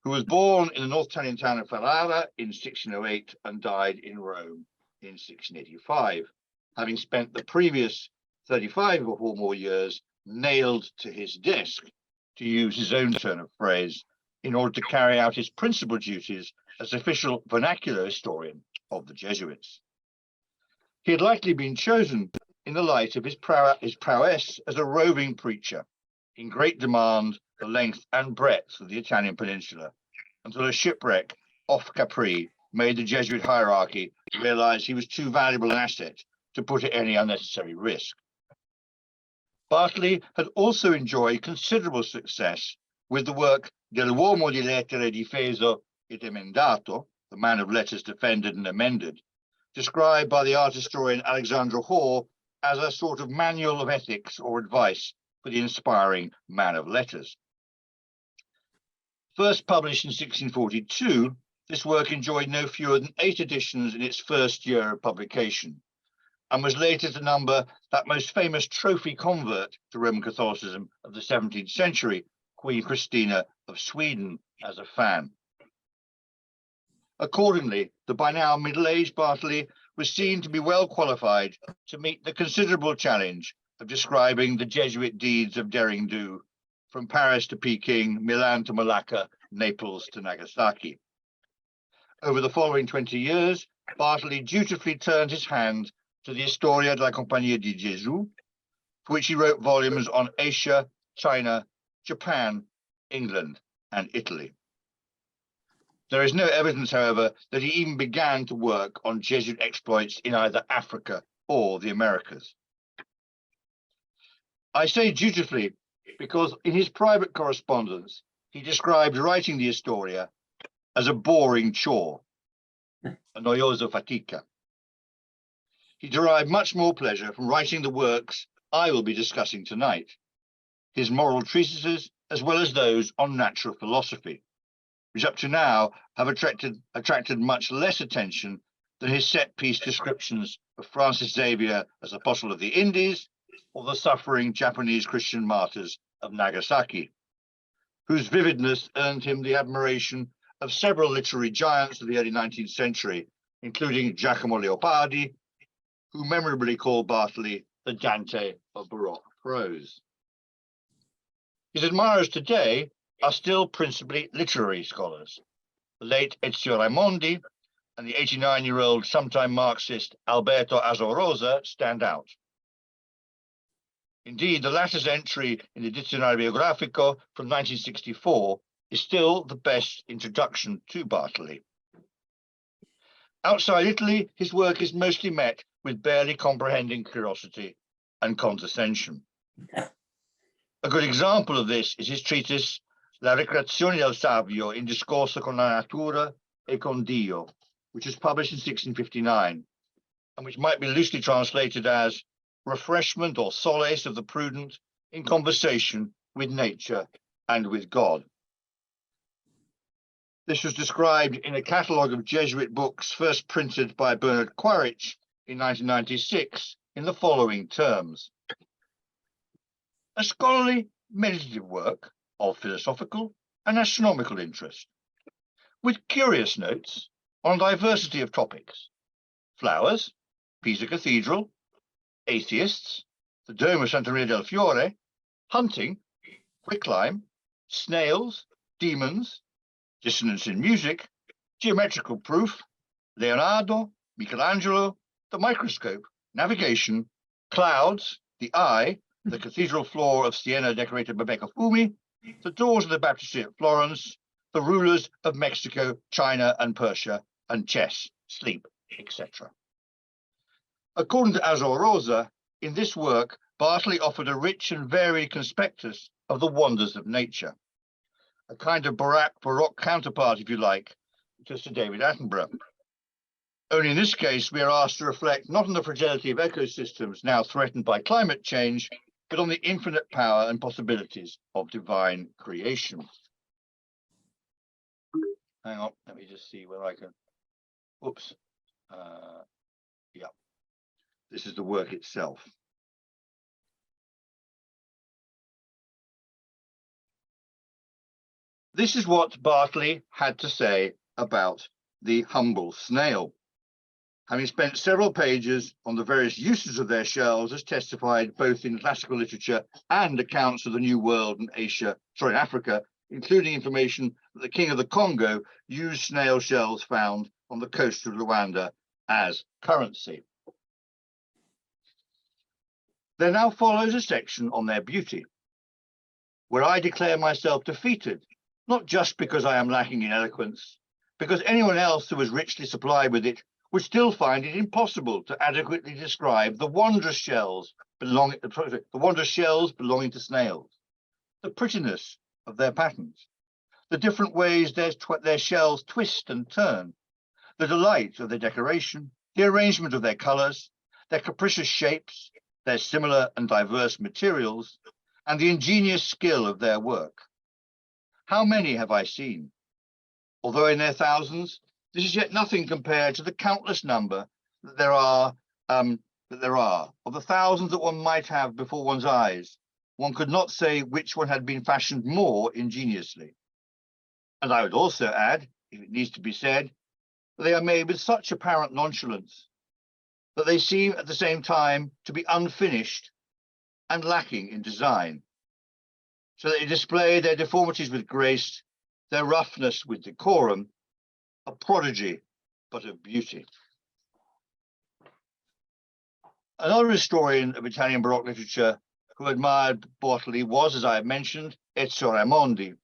who was born in the North Italian town of Ferrara in 1608 and died in Rome in 1685, having spent the previous 35 or more years nailed to his desk, to use his own turn of phrase, in order to carry out his principal duties as official vernacular historian of the Jesuits. He had likely been chosen in the light of his prowess as a roving preacher, in great demand the length and breadth of the Italian peninsula, until a shipwreck off Capri made the Jesuit hierarchy realize he was too valuable an asset to put at any unnecessary risk. Bartley had also enjoyed considerable success with the work Dell'uomo di lettere difeso ed emendato, the man of letters defended and amended, described by the art historian Alexandra Hoare as a sort of manual of ethics or advice for the inspiring man of letters. First published in 1642, this work enjoyed no fewer than 8 editions in its first year of publication, and was later to number that most famous trophy convert to Roman Catholicism of the 17th century, Queen Christina of Sweden, as a fan. Accordingly, the by now middle-aged Bartley was seen to be well qualified to meet the considerable challenge of describing the Jesuit deeds of daring do from Paris to Peking, Milan to Malacca, Naples to Nagasaki. Over the following 20 years, Bartley dutifully turned his hand to the Historia della Compagnia di Gesù, for which he wrote volumes on Asia, China, Japan, England, and Italy. There is no evidence, however, that he even began to work on Jesuit exploits in either Africa or the Americas. I say dutifully because in his private correspondence, he described writing the Historia as a boring chore, a noiosa fatica. He derived much more pleasure from writing the works I will be discussing tonight, his moral treatises as well as those on natural philosophy, which up to now have attracted much less attention than his set-piece descriptions of Francis Xavier as Apostle of the Indies or the suffering Japanese Christian martyrs of Nagasaki, whose vividness earned him the admiration of several literary giants of the early 19th century, including Giacomo Leopardi, who memorably called Bartley the Dante of Baroque prose. His admirers today are still principally literary scholars. The late Ezio Raimondi and the 89-year-old sometime Marxist Alberto Azorosa stand out. Indeed, the latter's entry in the Dizionario Biografico from 1964 is still the best introduction to Bartley. Outside Italy, his work is mostly met with barely comprehending curiosity and condescension. A good example of this is his treatise La Recreazione del Savio in Discorso con la Natura e con Dio, which was published in 1659, and which might be loosely translated as refreshment or solace of the prudent in conversation with nature and with God. This was described in a catalogue of Jesuit books first printed by Bernard Quaritch in 1996 in the following terms: a scholarly, meditative work of philosophical and astronomical interest, with curious notes on a diversity of topics: flowers, Pisa Cathedral, atheists, the Dome of Santa Maria del Fiore, hunting, quicklime, snails, demons, dissonance in music, geometrical proof, Leonardo, Michelangelo, the microscope, navigation, clouds, the eye, the cathedral floor of Siena decorated by Beccafumi, the doors of the baptistry at Florence, the rulers of Mexico, China, and Persia, and chess, sleep, etc. According to Azorosa, in this work, Bartley offered a rich and varied conspectus of the wonders of nature, a kind of Baroque counterpart, if you like, to Sir David Attenborough. Only in this case, we are asked to reflect not on the fragility of ecosystems now threatened by climate change, but on the infinite power and possibilities of divine creation. Hang on, let me just see where I can. Oops. Yeah. This is the work itself. This is what Bartley had to say about the humble snail. Having spent several pages on the various uses of their shells as testified both in classical literature and accounts of the New World and Africa, including information that the king of the Congo used snail shells found on the coast of Rwanda as currency. There now follows a section on their beauty, where I declare myself defeated, not just because I am lacking in eloquence, because anyone else who was richly supplied with it would still find it impossible to adequately describe the wondrous shells belonging to snails, the prettiness of their patterns, the different ways their shells twist and turn, the delight of their decoration, the arrangement of their colors, their capricious shapes, their similar and diverse materials, and the ingenious skill of their work. How many have I seen? Although in their thousands, this is yet nothing compared to the countless number that there are. Of the thousands that one might have before one's eyes, one could not say which one had been fashioned more ingeniously. And I would also add, if it needs to be said, that they are made with such apparent nonchalance that they seem at the same time to be unfinished and lacking in design, so that they display their deformities with grace, their roughness with decorum, a prodigy, but of beauty. Another historian of Italian Baroque literature who admired Bartley was, as I have mentioned, Ezio Raimondi,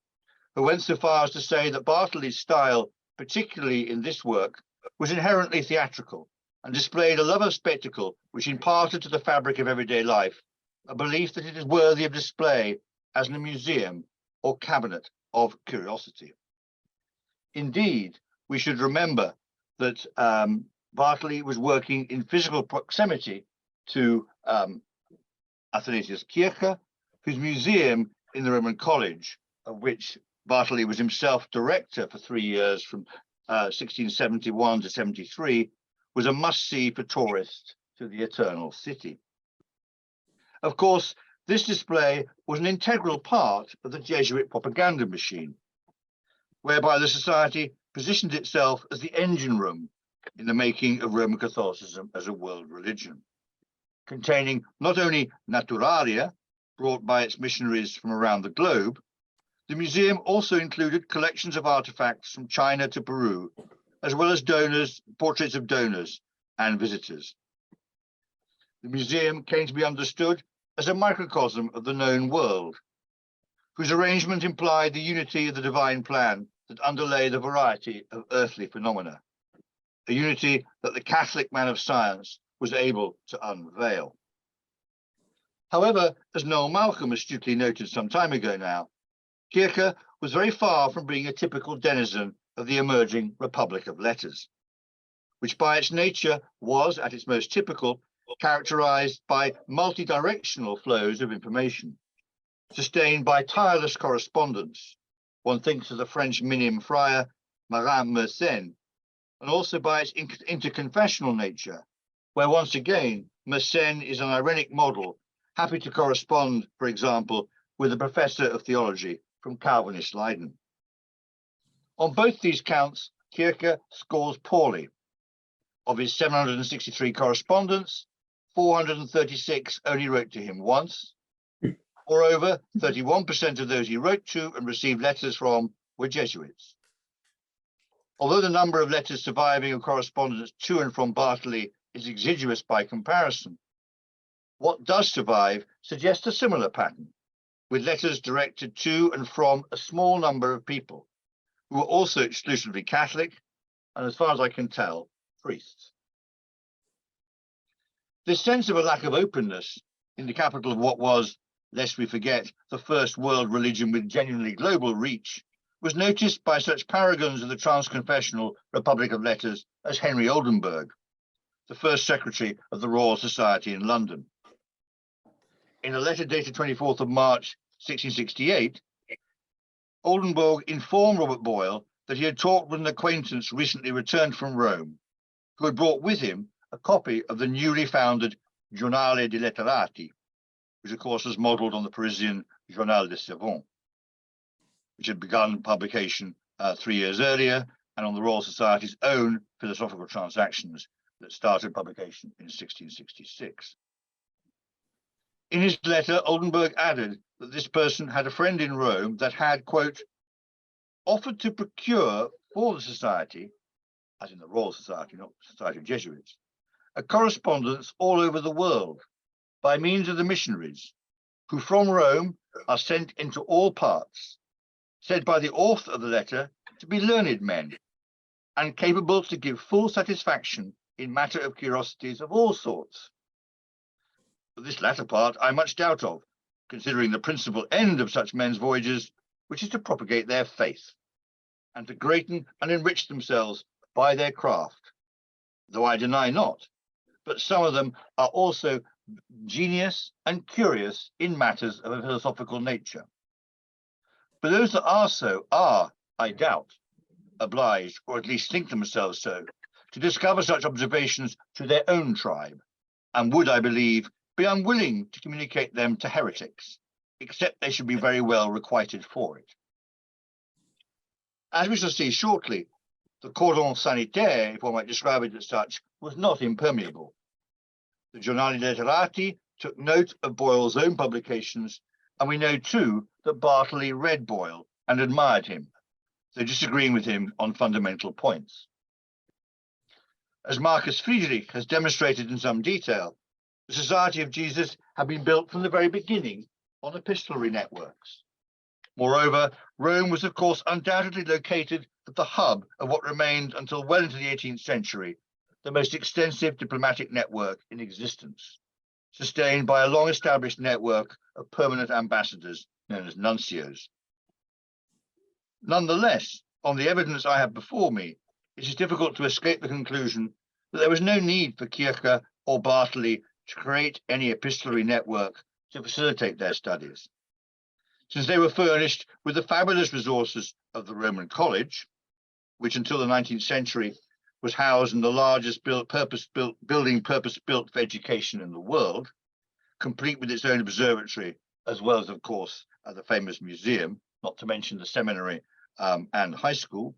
who went so far as to say that Bartley's style, particularly in this work, was inherently theatrical and displayed a love of spectacle which imparted to the fabric of everyday life a belief that it is worthy of display as in a museum or cabinet of curiosity. Indeed, we should remember that Bartley was working in physical proximity to Athanasius Kircher, whose museum in the Roman College, of which Bartley was himself director for 3 years from 1671 to 73, was a must-see for tourists to the Eternal City. Of course, this display was an integral part of the Jesuit propaganda machine, whereby the society positioned itself as the engine room in the making of Roman Catholicism as a world religion, containing not only naturalia brought by its missionaries from around the globe. The museum also included collections of artifacts from China to Peru, as well as portraits of donors and visitors. The museum came to be understood as a microcosm of the known world, whose arrangement implied the unity of the divine plan that underlay the variety of earthly phenomena, a unity that the Catholic man of science was able to unveil. However, as Noel Malcolm astutely noted some time ago now, Kircher was very far from being a typical denizen of the emerging Republic of Letters, which by its nature was, at its most typical, characterized by multi-directional flows of information, sustained by tireless correspondence. One thinks of the French minim friar Marin Mersenne, and also by its interconfessional nature, where once again Mersenne is an irenic model, happy to correspond, for example, with a professor of theology from Calvinist Leiden. On both these counts, Kircher scores poorly. Of his 763 correspondents, 436 only wrote to him once. Moreover, 31% of those he wrote to and received letters from were Jesuits. Although the number of letters surviving of correspondence to and from Bartley is exiguous by comparison, what does survive suggests a similar pattern, with letters directed to and from a small number of people who were also exclusively Catholic and, as far as I can tell, priests. This sense of a lack of openness in the capital of what was, lest we forget, the first world religion with genuinely global reach, was noticed by such paragons of the transconfessional Republic of Letters as Henry Oldenburg, the first secretary of the Royal Society in London. In a letter dated 24th of March, 1668, Oldenburg informed Robert Boyle that he had talked with an acquaintance recently returned from Rome, who had brought with him a copy of the newly founded Giornale dei Letterati, which of course was modelled on the Parisian Journal des Savants. which had begun publication 3 years earlier, and on the Royal Society's own Philosophical Transactions that started publication in 1666. In his letter, Oldenburg added that this person had a friend in Rome that had, quote, offered to procure for the Society, as in the Royal Society, not the Society of Jesuits, a correspondence all over the world by means of the missionaries, who from Rome are sent into all parts, said by the author of the letter to be learned men, and capable to give full satisfaction in matter of curiosities of all sorts. But this latter part I much doubt of, considering the principal end of such men's voyages, which is to propagate their faith, and to greaten and enrich themselves by their craft, though I deny not, but some of them are also genius and curious in matters of a philosophical nature. But those that are so are, I doubt, obliged, or at least think themselves so, to discover such observations to their own tribe, and would, I believe, be unwilling to communicate them to heretics, except they should be very well requited for it. As we shall see shortly, the cordon sanitaire, if one might describe it as such, was not impermeable. The Giornali Letterati took note of Boyle's own publications, and we know too that Bartley read Boyle and admired him, though disagreeing with him on fundamental points. As Marcus Friedrich has demonstrated in some detail, the Society of Jesus had been built from the very beginning on epistolary networks. Moreover, Rome was of course undoubtedly located at the hub of what remained until well into the 18th century the most extensive diplomatic network in existence, sustained by a long-established network of permanent ambassadors known as nuncios. Nonetheless, on the evidence I have before me, it is difficult to escape the conclusion that there was no need for Kircher or Bartley to create any epistolary network to facilitate their studies, since they were furnished with the fabulous resources of the Roman College, which until the 19th century was housed in the largest purpose-built for education in the world, complete with its own observatory, as well as, of course, the famous museum, not to mention the seminary and high school.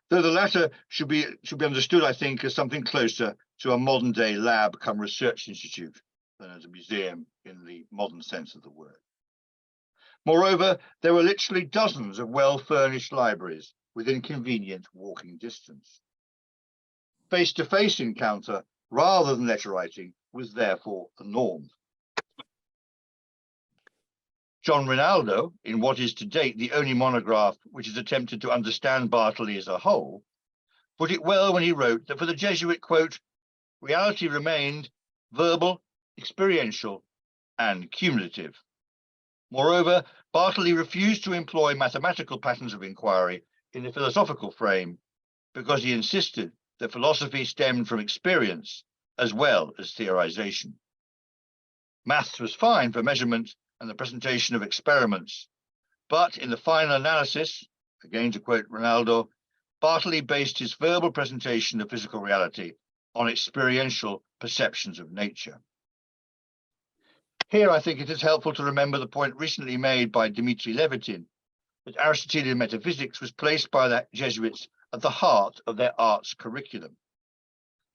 Though the latter should be understood, I think, as something closer to a modern-day lab come research institute than as a museum in the modern sense of the word. Moreover, there were literally dozens of well-furnished libraries within convenient walking distance. Face-to-face encounter, rather than letter writing, was therefore the norm. John Rinaldo, in what is to date the only monograph which has attempted to understand Bartley as a whole, put it well when he wrote that for the Jesuit, quote, reality remained verbal, experiential, and cumulative. Moreover, Bartley refused to employ mathematical patterns of inquiry in the philosophical frame because he insisted that philosophy stemmed from experience as well as theorization. Maths was fine for measurement and the presentation of experiments, but in the final analysis, again to quote Rinaldo, Bartley based his verbal presentation of physical reality on experiential perceptions of nature. Here, I think it is helpful to remember the point recently made by Dmitry Levitin, that Aristotelian metaphysics was placed by the Jesuits at the heart of their arts curriculum,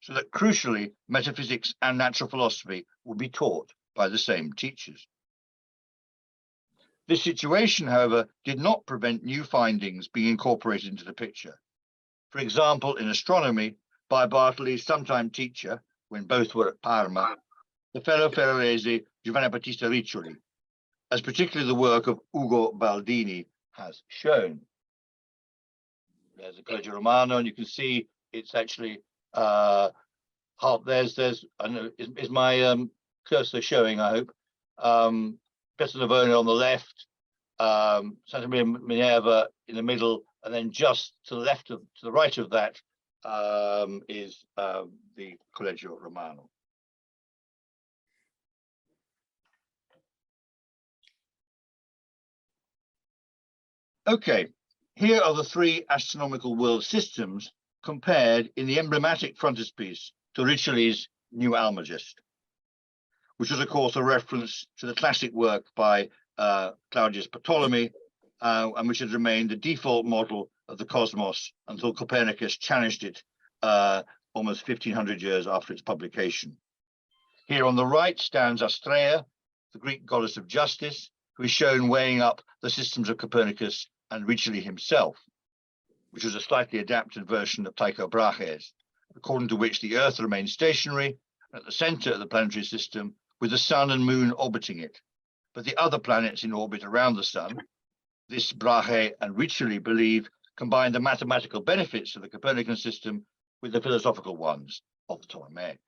so that crucially, metaphysics and natural philosophy will be taught by the same teachers. This situation, however, did not prevent new findings being incorporated into the picture. For example, in astronomy, by Bartley's sometime teacher, when both were at Parma, the fellow Ferrarese Giovanni Battista Riccioli, as particularly the work of Ugo Baldini has shown. There's a Collegio Romano, and you can see it's actually there's I don't know, is my cursor showing, I hope. Piazza Navona on the left, Santa Maria Minerva in the middle, and then just to the right of that is the Collegio Romano. Okay, here are the three astronomical world systems compared in the emblematic frontispiece to Riccioli's New Almagest, which was, of course, a reference to the classic work by Claudius Ptolemy, and which had remained the default model of the cosmos until Copernicus challenged it almost 1500 years after its publication. Here on the right stands Astrea, the Greek goddess of justice, who is shown weighing up the systems of Copernicus and Ricci himself, which was a slightly adapted version of Tycho Brahe's, according to which the Earth remains stationary at the center of the planetary system, with the sun and moon orbiting it. But the other planets in orbit around the sun, this Brahe and Ricci believe, combine the mathematical benefits of the Copernican system with the philosophical ones of the Ptolemaic.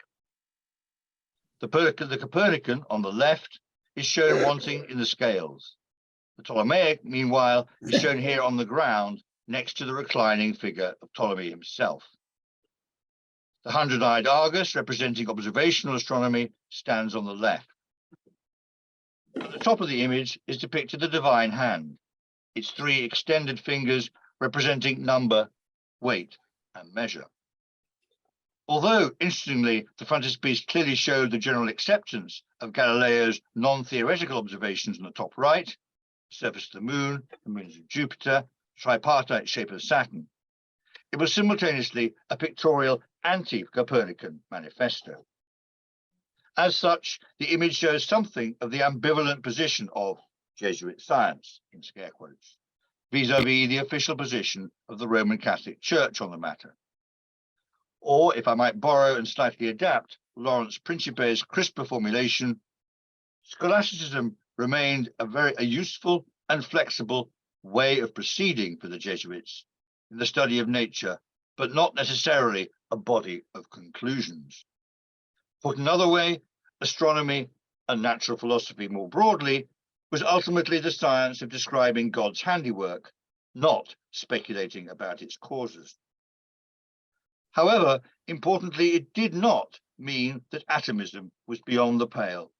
The Copernican on the left is shown wanting in the scales. The Ptolemaic, meanwhile, is shown here on the ground next to the reclining figure of Ptolemy himself. The 100-eyed Argus, representing observational astronomy, stands on the left. At the top of the image is depicted the divine hand, its 3 extended fingers representing number, weight, and measure. Although, interestingly, the frontispiece clearly showed the general acceptance of Galileo's non-theoretical observations on the top right, the surface of the moon of Jupiter, tripartite shape of Saturn, it was simultaneously a pictorial anti-Copernican manifesto. As such, the image shows something of the ambivalent position of Jesuit science, in scare quotes, vis-a-vis the official position of the Roman Catholic Church on the matter. Or, if I might borrow and slightly adapt Lawrence Principe's crisper formulation, scholasticism remained a useful and flexible way of proceeding for the Jesuits in the study of nature, but not necessarily a body of conclusions. Put another way, astronomy and natural philosophy more broadly was ultimately the science of describing God's handiwork, not speculating about its causes. However, importantly, it did not mean that atomism was beyond the pale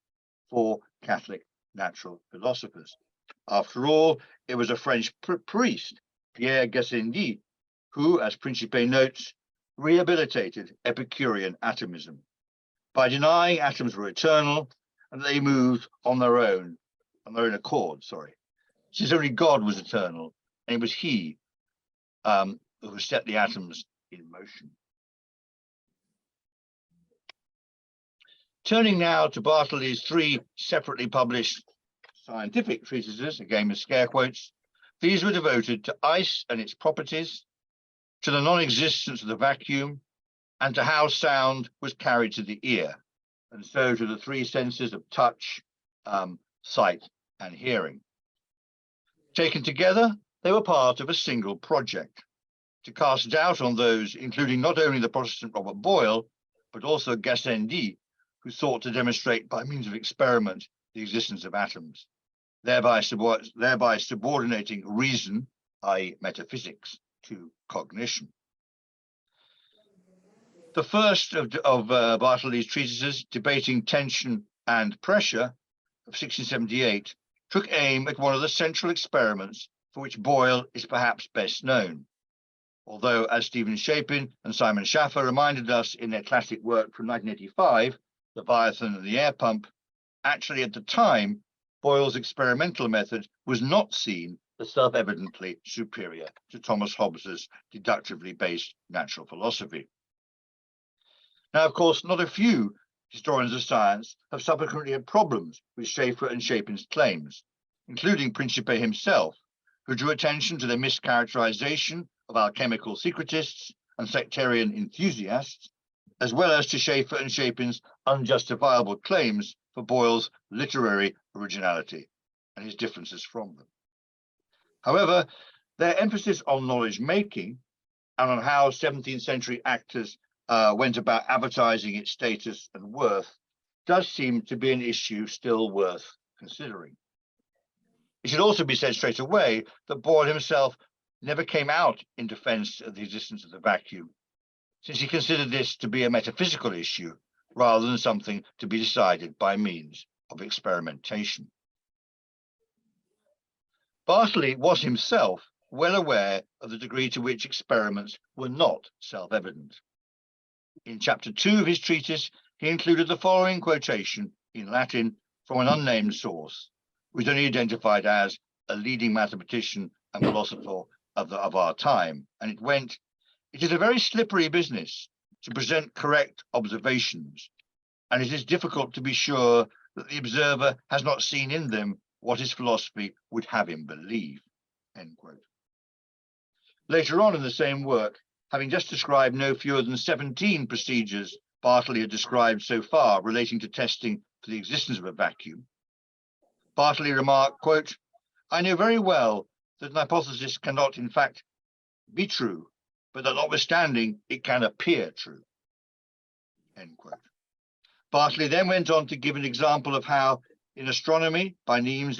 for Catholic natural philosophers. After all, it was a French priest, Pierre Gassendi, who, as Principe notes, rehabilitated Epicurean atomism by denying atoms were eternal and they moved on their own accord, since only God was eternal, and it was he who set the atoms in motion. Turning now to Bartoli's 3 separately published scientific treatises, again with scare quotes, these were devoted to ice and its properties, to the non-existence of the vacuum, and to how sound was carried to the ear, and so to the 3 senses of touch, sight, and hearing. Taken together, they were part of a single project to cast doubt on those, including not only the Protestant Robert Boyle, but also Gassendi, who sought to demonstrate by means of experiment the existence of atoms, thereby subordinating reason, i.e. metaphysics, to cognition. The first of Bartoli's treatises, Debating Tension and Pressure, of 1678, took aim at one of the central experiments for which Boyle is perhaps best known, although, as Stephen Shapin and Simon Schaffer reminded us in their classic work from 1985, Leviathan and the Air Pump, actually at the time, Boyle's experimental method was not seen as self-evidently superior to Thomas Hobbes's deductively based natural philosophy. Now, of course, not a few historians of science have subsequently had problems with Schaffer and Shapin's claims, including Principe himself, who drew attention to the mischaracterization of alchemical secretists and sectarian enthusiasts, as well as to Schaffer and Shapin's unjustifiable claims for Boyle's literary originality and his differences from them. However, their emphasis on knowledge-making and on how 17th century actors went about advertising its status and worth does seem to be an issue still worth considering. It should also be said straight away that Boyle himself never came out in defense of the existence of the vacuum, since he considered this to be a metaphysical issue rather than something to be decided by means of experimentation. Bartoli was himself well aware of the degree to which experiments were not self-evident. In chapter 2 of his treatise, he included the following quotation in Latin from an unnamed source, which is only identified as a leading mathematician and philosopher of our time. And it is a very slippery business to present correct observations, and it is difficult to be sure that the observer has not seen in them what his philosophy would have him believe." End quote. Later on in the same work, having just described no fewer than 17 procedures Bartley had described so far relating to testing for the existence of a vacuum, Bartley remarked, quote, "I know very well that an hypothesis cannot in fact be true, but that notwithstanding it can appear true." End quote. Bartley then went on to give an example of how in astronomy, by means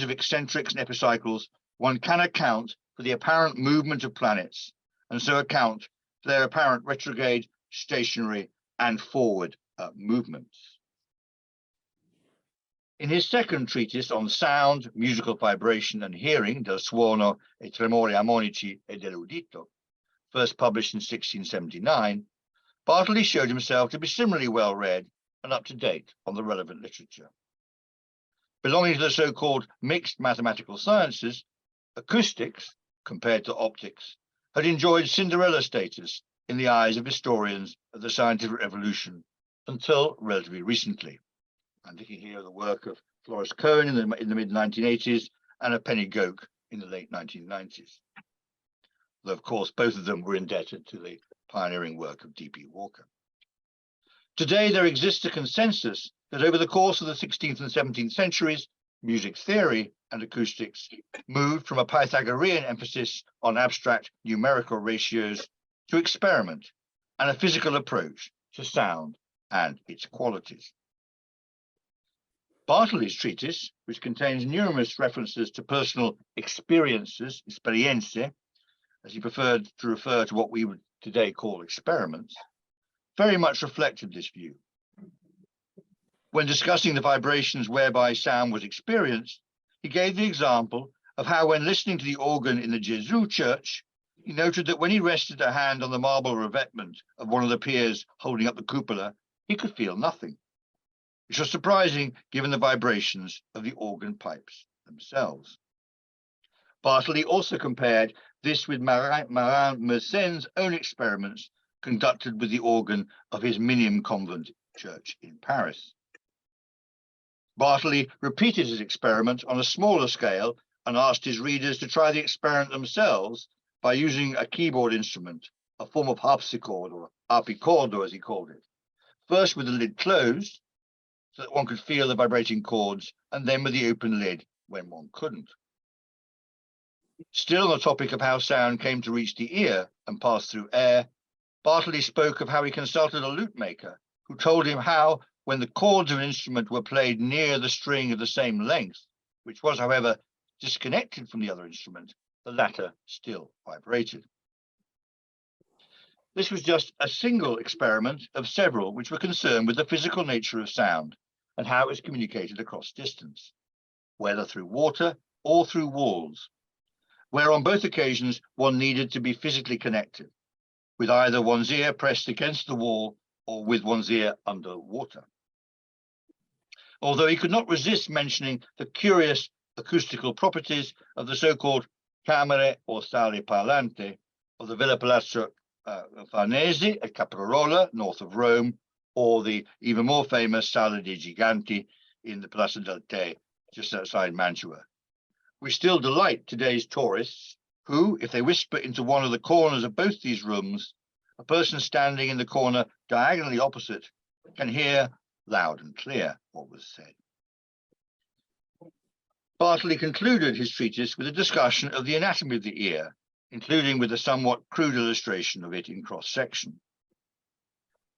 of eccentrics and epicycles, one can account for the apparent movement of planets, and so account for their apparent retrograde, stationary, and forward movements. In his second treatise on sound, musical vibration, and hearing, Del suono e tremori armonici e dell'udito, first published in 1679, Bartley showed himself to be similarly well read and up to date on the relevant literature. Belonging to the so-called mixed mathematical sciences, acoustics, compared to optics, had enjoyed Cinderella status in the eyes of historians of the scientific revolution until relatively recently. I'm thinking here of the work of Florence Cohen in the mid-1980s and of Penny Goke in the late 1990s. Though, of course, both of them were indebted to the pioneering work of D.P. Walker. Today, there exists a consensus that over the course of the 16th and 17th centuries, music theory and acoustics moved from a Pythagorean emphasis on abstract numerical ratios to experiment and a physical approach to sound and its qualities. Bartley's treatise, which contains numerous references to personal experiences, esperienze, as he preferred to refer to what we would today call experiments, very much reflected this view. When discussing the vibrations whereby sound was experienced, he gave the example of how when listening to the organ in the Jesuits church, he noted that when he rested a hand on the marble revetment of one of the piers holding up the cupola, he could feel nothing, which was surprising given the vibrations of the organ pipes themselves. Bartley also compared this with Marin Mersenn's own experiments conducted with the organ of his Minium convent church in Paris. Bartley repeated his experiment on a smaller scale and asked his readers to try the experiment themselves by using a keyboard instrument, a form of harpsichord or arpicordo as he called it, first with the lid closed so that one could feel the vibrating chords, and then with the open lid when one couldn't. Still on the topic of how sound came to reach the ear and pass through air, Bartley spoke of how he consulted a lute maker who told him how, when the chords of an instrument were played near the string of the same length, which was, however, disconnected from the other instrument, the latter still vibrated. This was just a single experiment of several which were concerned with the physical nature of sound and how it was communicated across distance, whether through water or through walls, where on both occasions one needed to be physically connected, with either one's ear pressed against the wall or with one's ear under water. Although he could not resist mentioning the curious acoustical properties of the so-called camere or sale parlante of the Villa Palazzo Farnese at Caprarola, north of Rome, or the even more famous Sala dei Giganti in the Palazzo del Te, just outside Mantua, which still delight today's tourists who, if they whisper into one of the corners of both these rooms, a person standing in the corner diagonally opposite can hear loud and clear what was said. Bartley concluded his treatise with a discussion of the anatomy of the ear, including with a somewhat crude illustration of it in cross-section.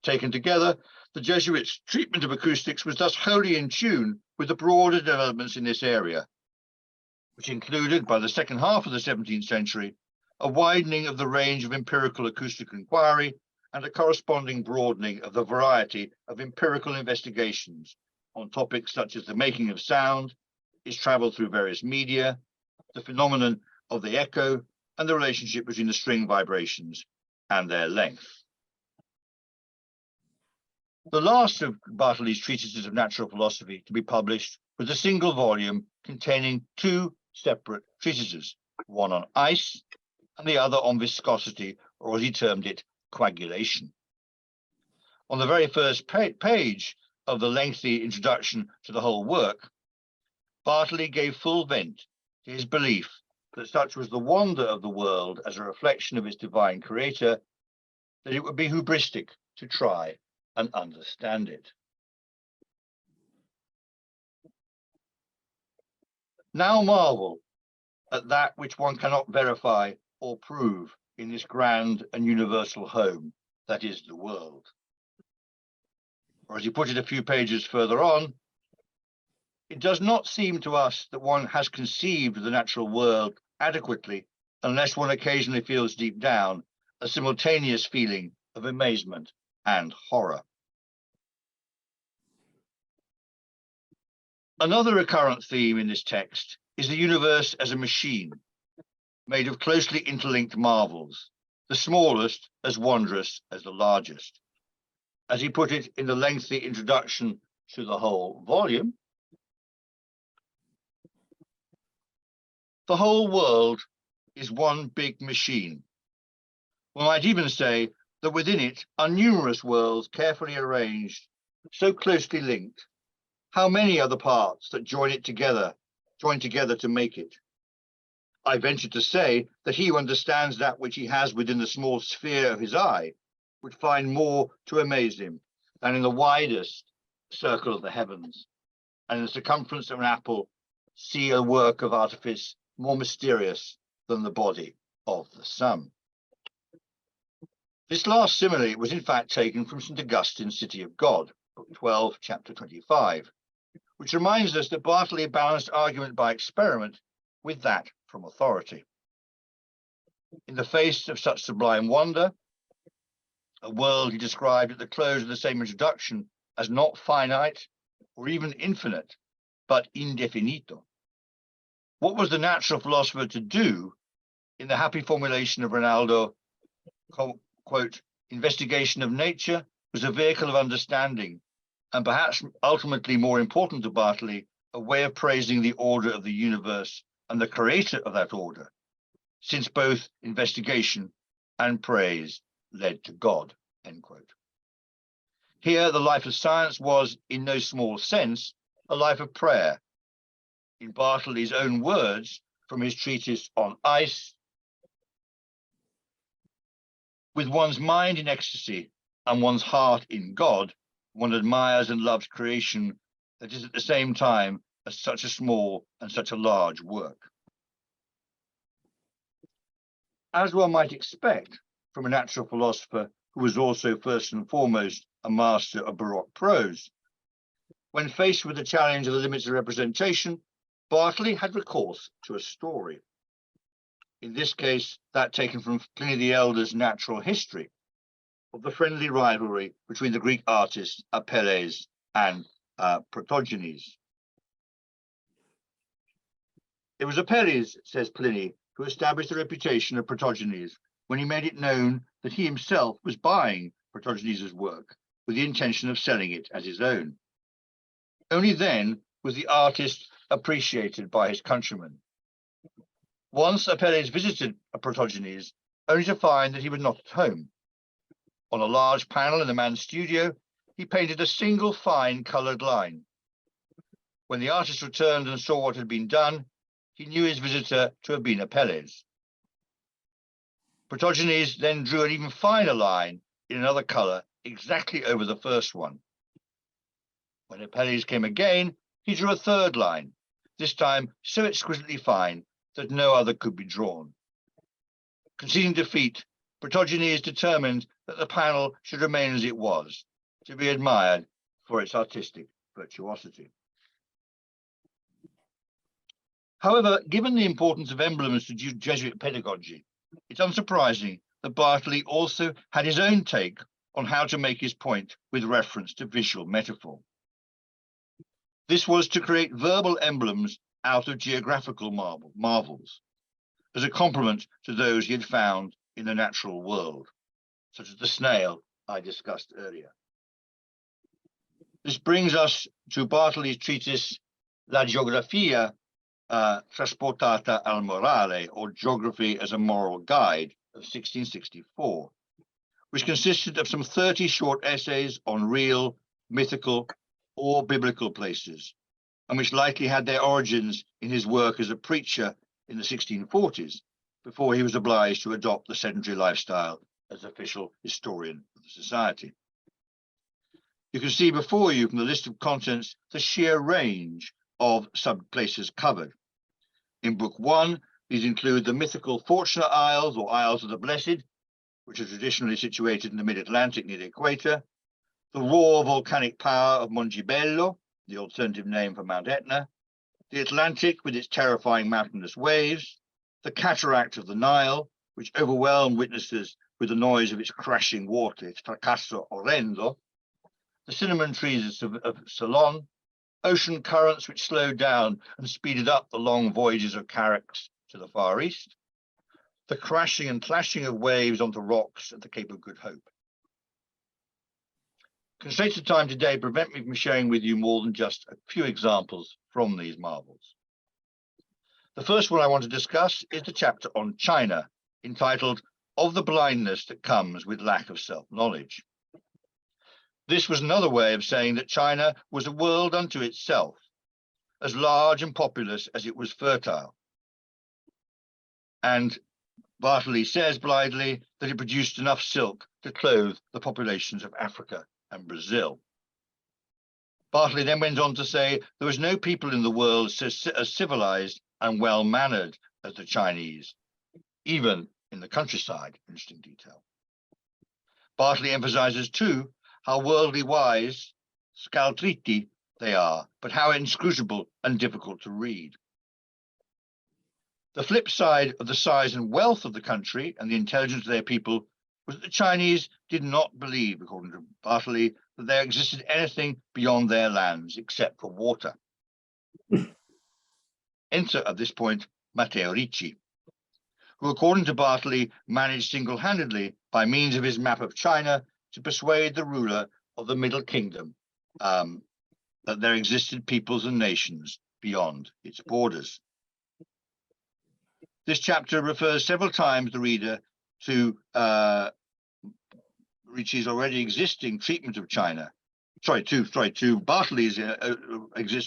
Taken together, the Jesuits' treatment of acoustics was thus wholly in tune with the broader developments in this area, which included, by the second half of the 17th century, a widening of the range of empirical acoustic inquiry and a corresponding broadening of the variety of empirical investigations on topics such as the making of sound, its travel through various media, the phenomenon of the echo, and the relationship between the string vibrations and their length. The last of Bartley's treatises of natural philosophy to be published was a single volume containing two separate treatises, one on ice and the other on viscosity, or as he termed it, coagulation. On the very first page of the lengthy introduction to the whole work, Bartley gave full vent to his belief that such was the wonder of the world as a reflection of its divine creator, that it would be hubristic to try and understand it. Now marvel at that which one cannot verify or prove in this grand and universal home that is the world. Or as he put it a few pages further on, it does not seem to us that one has conceived the natural world adequately unless one occasionally feels deep down a simultaneous feeling of amazement and horror. Another recurrent theme in this text is the universe as a machine made of closely interlinked marvels, the smallest as wondrous as the largest. As he put it in the lengthy introduction to the whole volume, the whole world is one big machine. One might even say that within it are numerous worlds carefully arranged, so closely linked. How many are the parts that join together to make it? I venture to say that he who understands that which he has within the small sphere of his eye would find more to amaze him than in the widest circle of the heavens, and in the circumference of an apple see a work of artifice more mysterious than the body of the sun. This last simile was in fact taken from St. Augustine's City of God, Book 12, chapter 25, which reminds us that Bartley balanced argument by experiment with that from authority. In the face of such sublime wonder, a world he described at the close of the same introduction as not finite or even infinite, but indefinito. What was the natural philosopher to do in the happy formulation of Ronaldo, quote, investigation of nature was a vehicle of understanding, and perhaps ultimately more important to Bartley, a way of praising the order of the universe and the creator of that order, since both investigation and praise led to God, end quote. Here, the life of science was, in no small sense, a life of prayer. In Bartley's own words from his treatise on ice, with one's mind in ecstasy and one's heart in God, one admires and loves creation that is at the same time such a small and such a large work. As one might expect from a natural philosopher who was also first and foremost a master of Baroque prose, when faced with the challenge of the limits of representation, Bartley had recourse to a story. In this case, that taken from Pliny the Elder's Natural History, of the friendly rivalry between the Greek artists Apelles and Protogenes. It was Apelles, says Pliny, who established the reputation of Protogenes when he made it known that he himself was buying Protogenes' work with the intention of selling it as his own. Only then was the artist appreciated by his countrymen. Once Apelles visited Protogenes, only to find that he was not at home. On a large panel in the man's studio, he painted a single fine coloured line. When the artist returned and saw what had been done, he knew his visitor to have been Apelles. Protogenes then drew an even finer line in another colour exactly over the first one. When Apelles came again, he drew a third line, this time so exquisitely fine that no other could be drawn. Conceding defeat, Protogenes determined that the panel should remain as it was, to be admired for its artistic virtuosity. However, given the importance of emblems to Jesuit pedagogy, it's unsurprising that Bartley also had his own take on how to make his point with reference to visual metaphor. This was to create verbal emblems out of geographical marvels, as a complement to those he had found in the natural world, such as the snail I discussed earlier. This brings us to Bartley's treatise La Geografia Trasportata al Morale, or Geography as a Moral Guide, of 1664, which consisted of some 30 short essays on real, mythical, or biblical places, and which likely had their origins in his work as a preacher in the 1640s, before he was obliged to adopt the sedentary lifestyle as official historian of the society. You can see before you from the list of contents the sheer range of sub-places covered. In Book 1, these include the mythical Fortunate Isles, or Isles of the Blessed, which are traditionally situated in the mid-Atlantic near the equator, the raw volcanic power of Mongibello, the alternative name for Mount Etna, the Atlantic with its terrifying mountainous waves, the cataract of the Nile, which overwhelmed witnesses with the noise of its crashing water, its fracasso orrendo, the cinnamon trees of Ceylon, ocean currents which slowed down and speeded up the long voyages of carracks to the Far East, the crashing and clashing of waves onto rocks at the Cape of Good Hope. Constraints of time today prevent me from sharing with you more than just a few examples from these marvels. The first one I want to discuss is the chapter on China, entitled Of the Blindness That Comes with Lack of Self-Knowledge. This was another way of saying that China was a world unto itself, as large and populous as it was fertile. And Bartley says blithely that it produced enough silk to clothe the populations of Africa and Brazil. Bartley then went on to say there was no people in the world as civilized and well-mannered as the Chinese, even in the countryside. Interesting detail. Bartley emphasizes too how worldly wise, scaltriti, they are, but how inscrutable and difficult to read. The flip side of the size and wealth of the country and the intelligence of their people was that the Chinese did not believe, according to Bartley, that there existed anything beyond their lands except for water. Enter at this point Matteo Ricci, who, according to Bartley, managed single-handedly, by means of his map of China, to persuade the ruler of the Middle Kingdom that there existed peoples and nations beyond its borders. This chapter refers several times the reader to Ricci's already existing treatment of China. To Bartley's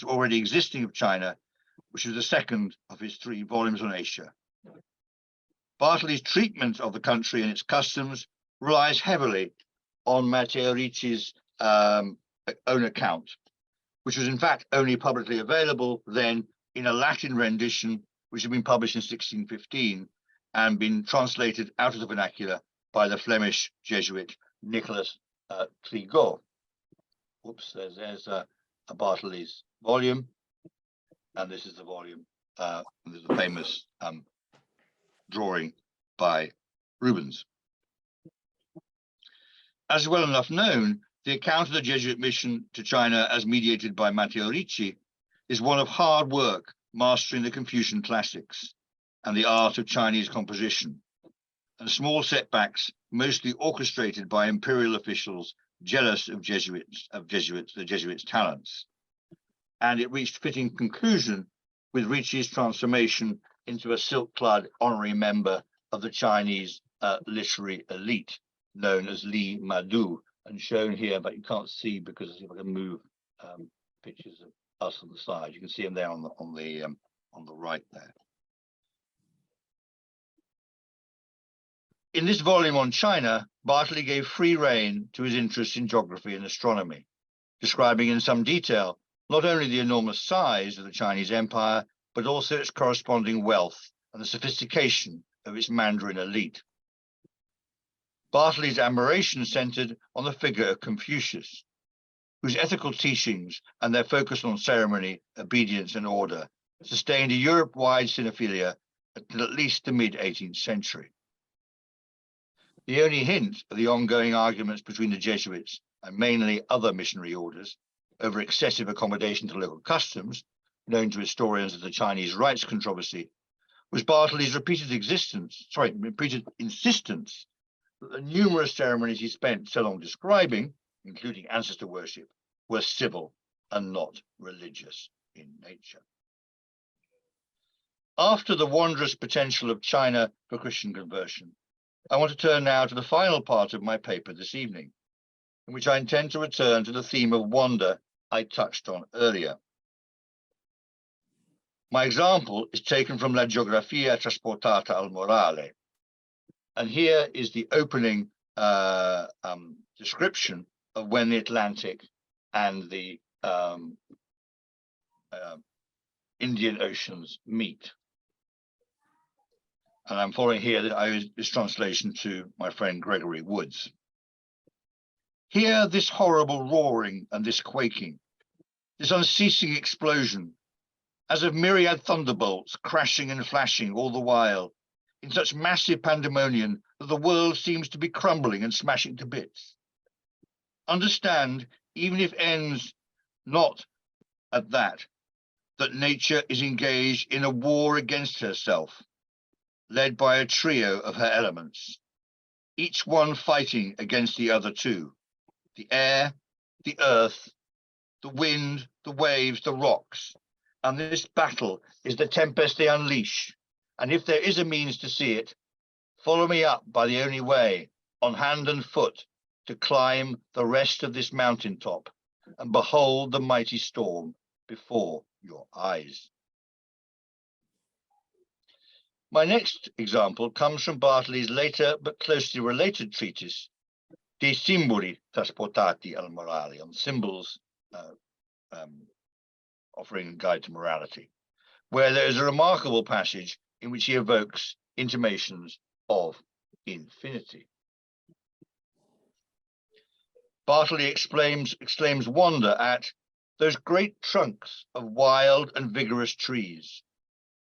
already existing of China, which is the second of his 3 volumes on Asia. Bartley's treatment of the country and its customs relies heavily on Matteo Ricci's own account, which was in fact only publicly available then in a Latin rendition, which had been published in 1615 and been translated out of the vernacular by the Flemish Jesuit Nicholas Trigot. Oops, there's a Bartley's volume, and this is the volume. There's a famous drawing by Rubens. As well enough known, the account of the Jesuit mission to China as mediated by Matteo Ricci is one of hard work mastering the Confucian classics and the art of Chinese composition, and small setbacks mostly orchestrated by imperial officials jealous of the Jesuits' talents. And it reached fitting conclusion with Ricci's transformation into a silk-clad honorary member of the Chinese literary elite, known as Li Madu, and shown here, but you can't see because if I can move pictures of us on the side, you can see them there on the right there. In this volume on China, Bartley gave free rein to his interest in geography and astronomy, describing in some detail not only the enormous size of the Chinese empire, but also its corresponding wealth and the sophistication of its Mandarin elite. Bartley's admiration centered on the figure of Confucius, whose ethical teachings and their focus on ceremony, obedience, and order sustained a Europe-wide cinephilia until at least the mid-18th century. The only hint of the ongoing arguments between the Jesuits and mainly other missionary orders over excessive accommodation to local customs, known to historians as the Chinese rights controversy, was Bartley's repeated insistence that the numerous ceremonies he spent so long describing, including ancestor worship, were civil and not religious in nature. After the wondrous potential of China for Christian conversion, I want to turn now to the final part of my paper this evening, in which I intend to return to the theme of wonder I touched on earlier. My example is taken from La Geografia Trasportata al Morale, and here is the opening description of when the Atlantic and the Indian Oceans meet. And I'm following here this translation to my friend Gregory Woods. Hear this horrible roaring and this quaking, this unceasing explosion, as of myriad thunderbolts crashing and flashing all the while, in such massive pandemonium that the world seems to be crumbling and smashing to bits. Understand, even if ends not at that nature is engaged in a war against herself, led by a trio of her elements, each one fighting against the other two, the air, the earth, the wind, the waves, the rocks. And this battle is the tempest they unleash. And if there is a means to see it, follow me up by the only way, on hand and foot, to climb the rest of this mountaintop and behold the mighty storm before your eyes. My next example comes from Bartley's later but closely related treatise, De Simboli Trasportati al Morale, on symbols offering a guide to morality, where there is a remarkable passage in which he evokes intimations of infinity. Bartley exclaims wonder at those great trunks of wild and vigorous trees,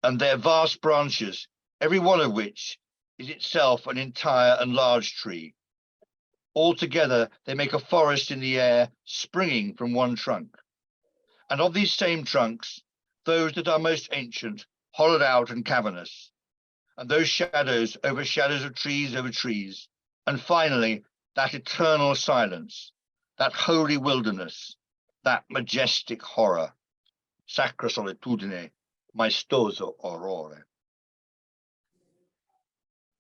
and their vast branches, every one of which is itself an entire and large tree. Altogether, they make a forest in the air springing from one trunk. And of these same trunks, those that are most ancient, hollowed out and cavernous, and those shadows over shadows of trees over trees, and finally, that eternal silence, that holy wilderness, that majestic horror, sacra solitudine, maestoso orrore.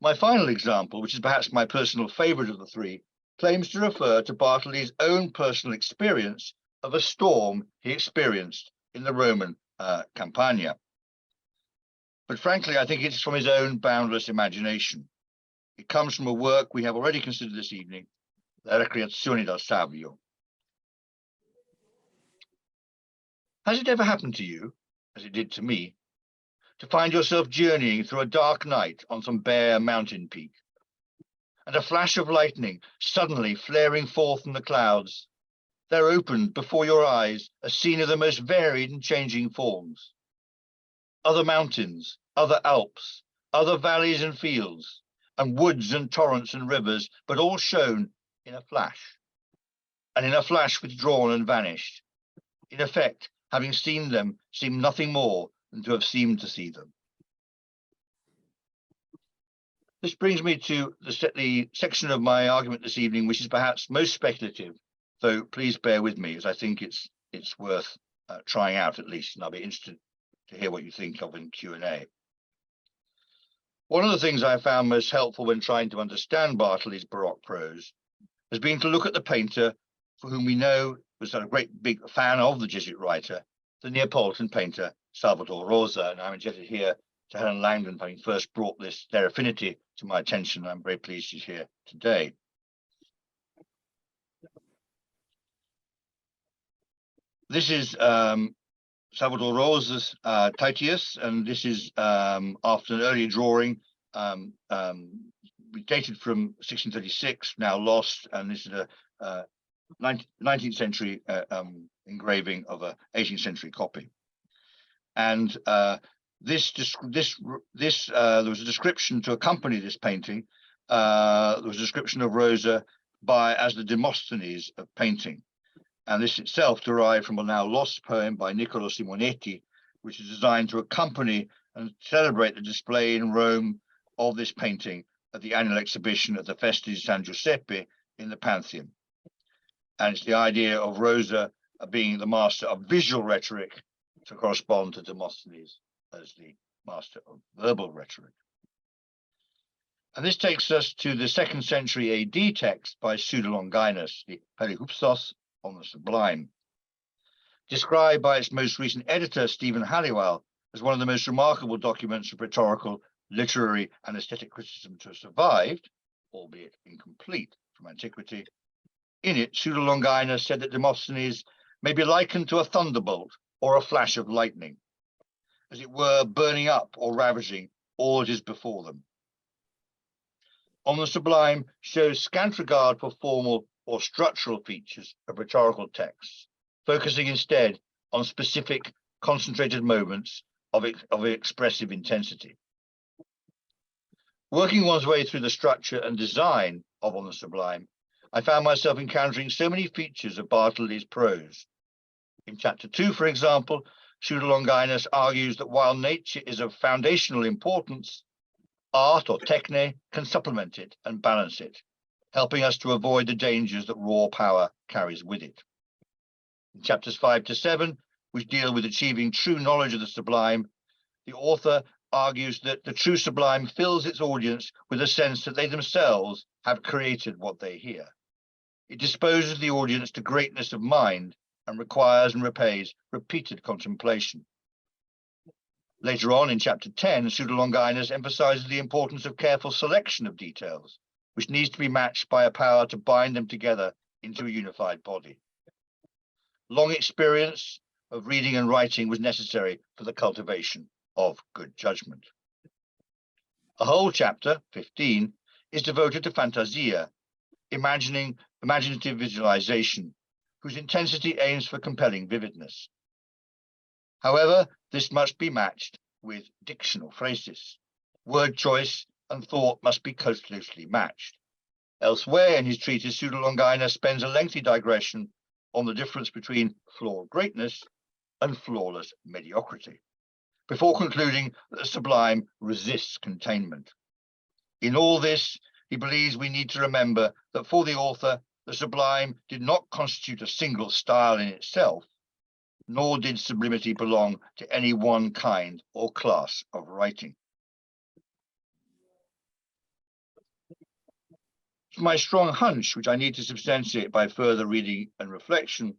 My final example, which is perhaps my personal favorite of the three, claims to refer to Bartley's own personal experience of a storm he experienced in the Roman Campania. But frankly, I think it's from his own boundless imagination. It comes from a work we have already considered this evening, La Recreazione del Savio. Has it ever happened to you, as it did to me, to find yourself journeying through a dark night on some bare mountain peak, and a flash of lightning suddenly flaring forth from the clouds, there opened before your eyes a scene of the most varied and changing forms? Other mountains, other Alps, other valleys and fields, and woods and torrents and rivers, but all shown in a flash, and in a flash withdrawn and vanished. In effect, having seen them, seemed nothing more than to have seemed to see them. This brings me to the section of my argument this evening, which is perhaps most speculative, though please bear with me, as I think it's worth trying out at least, and I'll be interested to hear what you think of in Q&A. One of the things I found most helpful when trying to understand Bartley's Baroque prose has been to look at the painter for whom we know was a great big fan of the Jesuit writer, the Neapolitan painter Salvator Rosa. And I'm indebted here to Helen Langdon for having first brought their affinity to my attention. I'm very pleased she's here today. This is Salvator Rosa's Titius, and this is after an early drawing dated from 1636, now lost, and this is a 19th century engraving of a 18th century copy. And there was a description to accompany this painting. There was a description of Rosa as the Demosthenes of painting. And this itself derived from a now lost poem by Niccolo Simonetti, which is designed to accompany and celebrate the display in Rome of this painting at the annual exhibition at the Festa di San Giuseppe in the Pantheon. And it's the idea of Rosa being the master of visual rhetoric to correspond to Demosthenes as the master of verbal rhetoric. And this takes us to the 2nd century AD text by Pseudolonginus, the Perihoupsos on the Sublime, described by its most recent editor, Stephen Halliwell, as one of the most remarkable documents of rhetorical, literary, and aesthetic criticism to have survived, albeit incomplete, from antiquity. In it, Pseudolonginus said that Demosthenes may be likened to a thunderbolt or a flash of lightning, as it were burning up or ravaging all that is before them. On the Sublime shows scant regard for formal or structural features of rhetorical texts, focusing instead on specific, concentrated moments of expressive intensity. Working one's way through the structure and design of On the Sublime, I found myself encountering so many features of Bartlett's prose. In chapter 2, for example, Pseudolonginus argues that while nature is of foundational importance, art or techne can supplement it and balance it, helping us to avoid the dangers that raw power carries with it. In chapters 5 to 7, which deal with achieving true knowledge of the sublime, the author argues that the true sublime fills its audience with a sense that they themselves have created what they hear. It disposes the audience to greatness of mind and requires and repays repeated contemplation. Later on in chapter 10, Pseudolonginus emphasizes the importance of careful selection of details, which needs to be matched by a power to bind them together into a unified body. Long experience of reading and writing was necessary for the cultivation of good judgment. A whole chapter, 15, is devoted to fantasia, imaginative visualization, whose intensity aims for compelling vividness. However, this must be matched with dictional phrases. Word choice and thought must be closely matched. Elsewhere in his treatise, Pseudolonginus spends a lengthy digression on the difference between flawed greatness and flawless mediocrity, before concluding that the sublime resists containment. In all this, he believes we need to remember that for the author, the sublime did not constitute a single style in itself, nor did sublimity belong to any one kind or class of writing. It's my strong hunch, which I need to substantiate by further reading and reflection,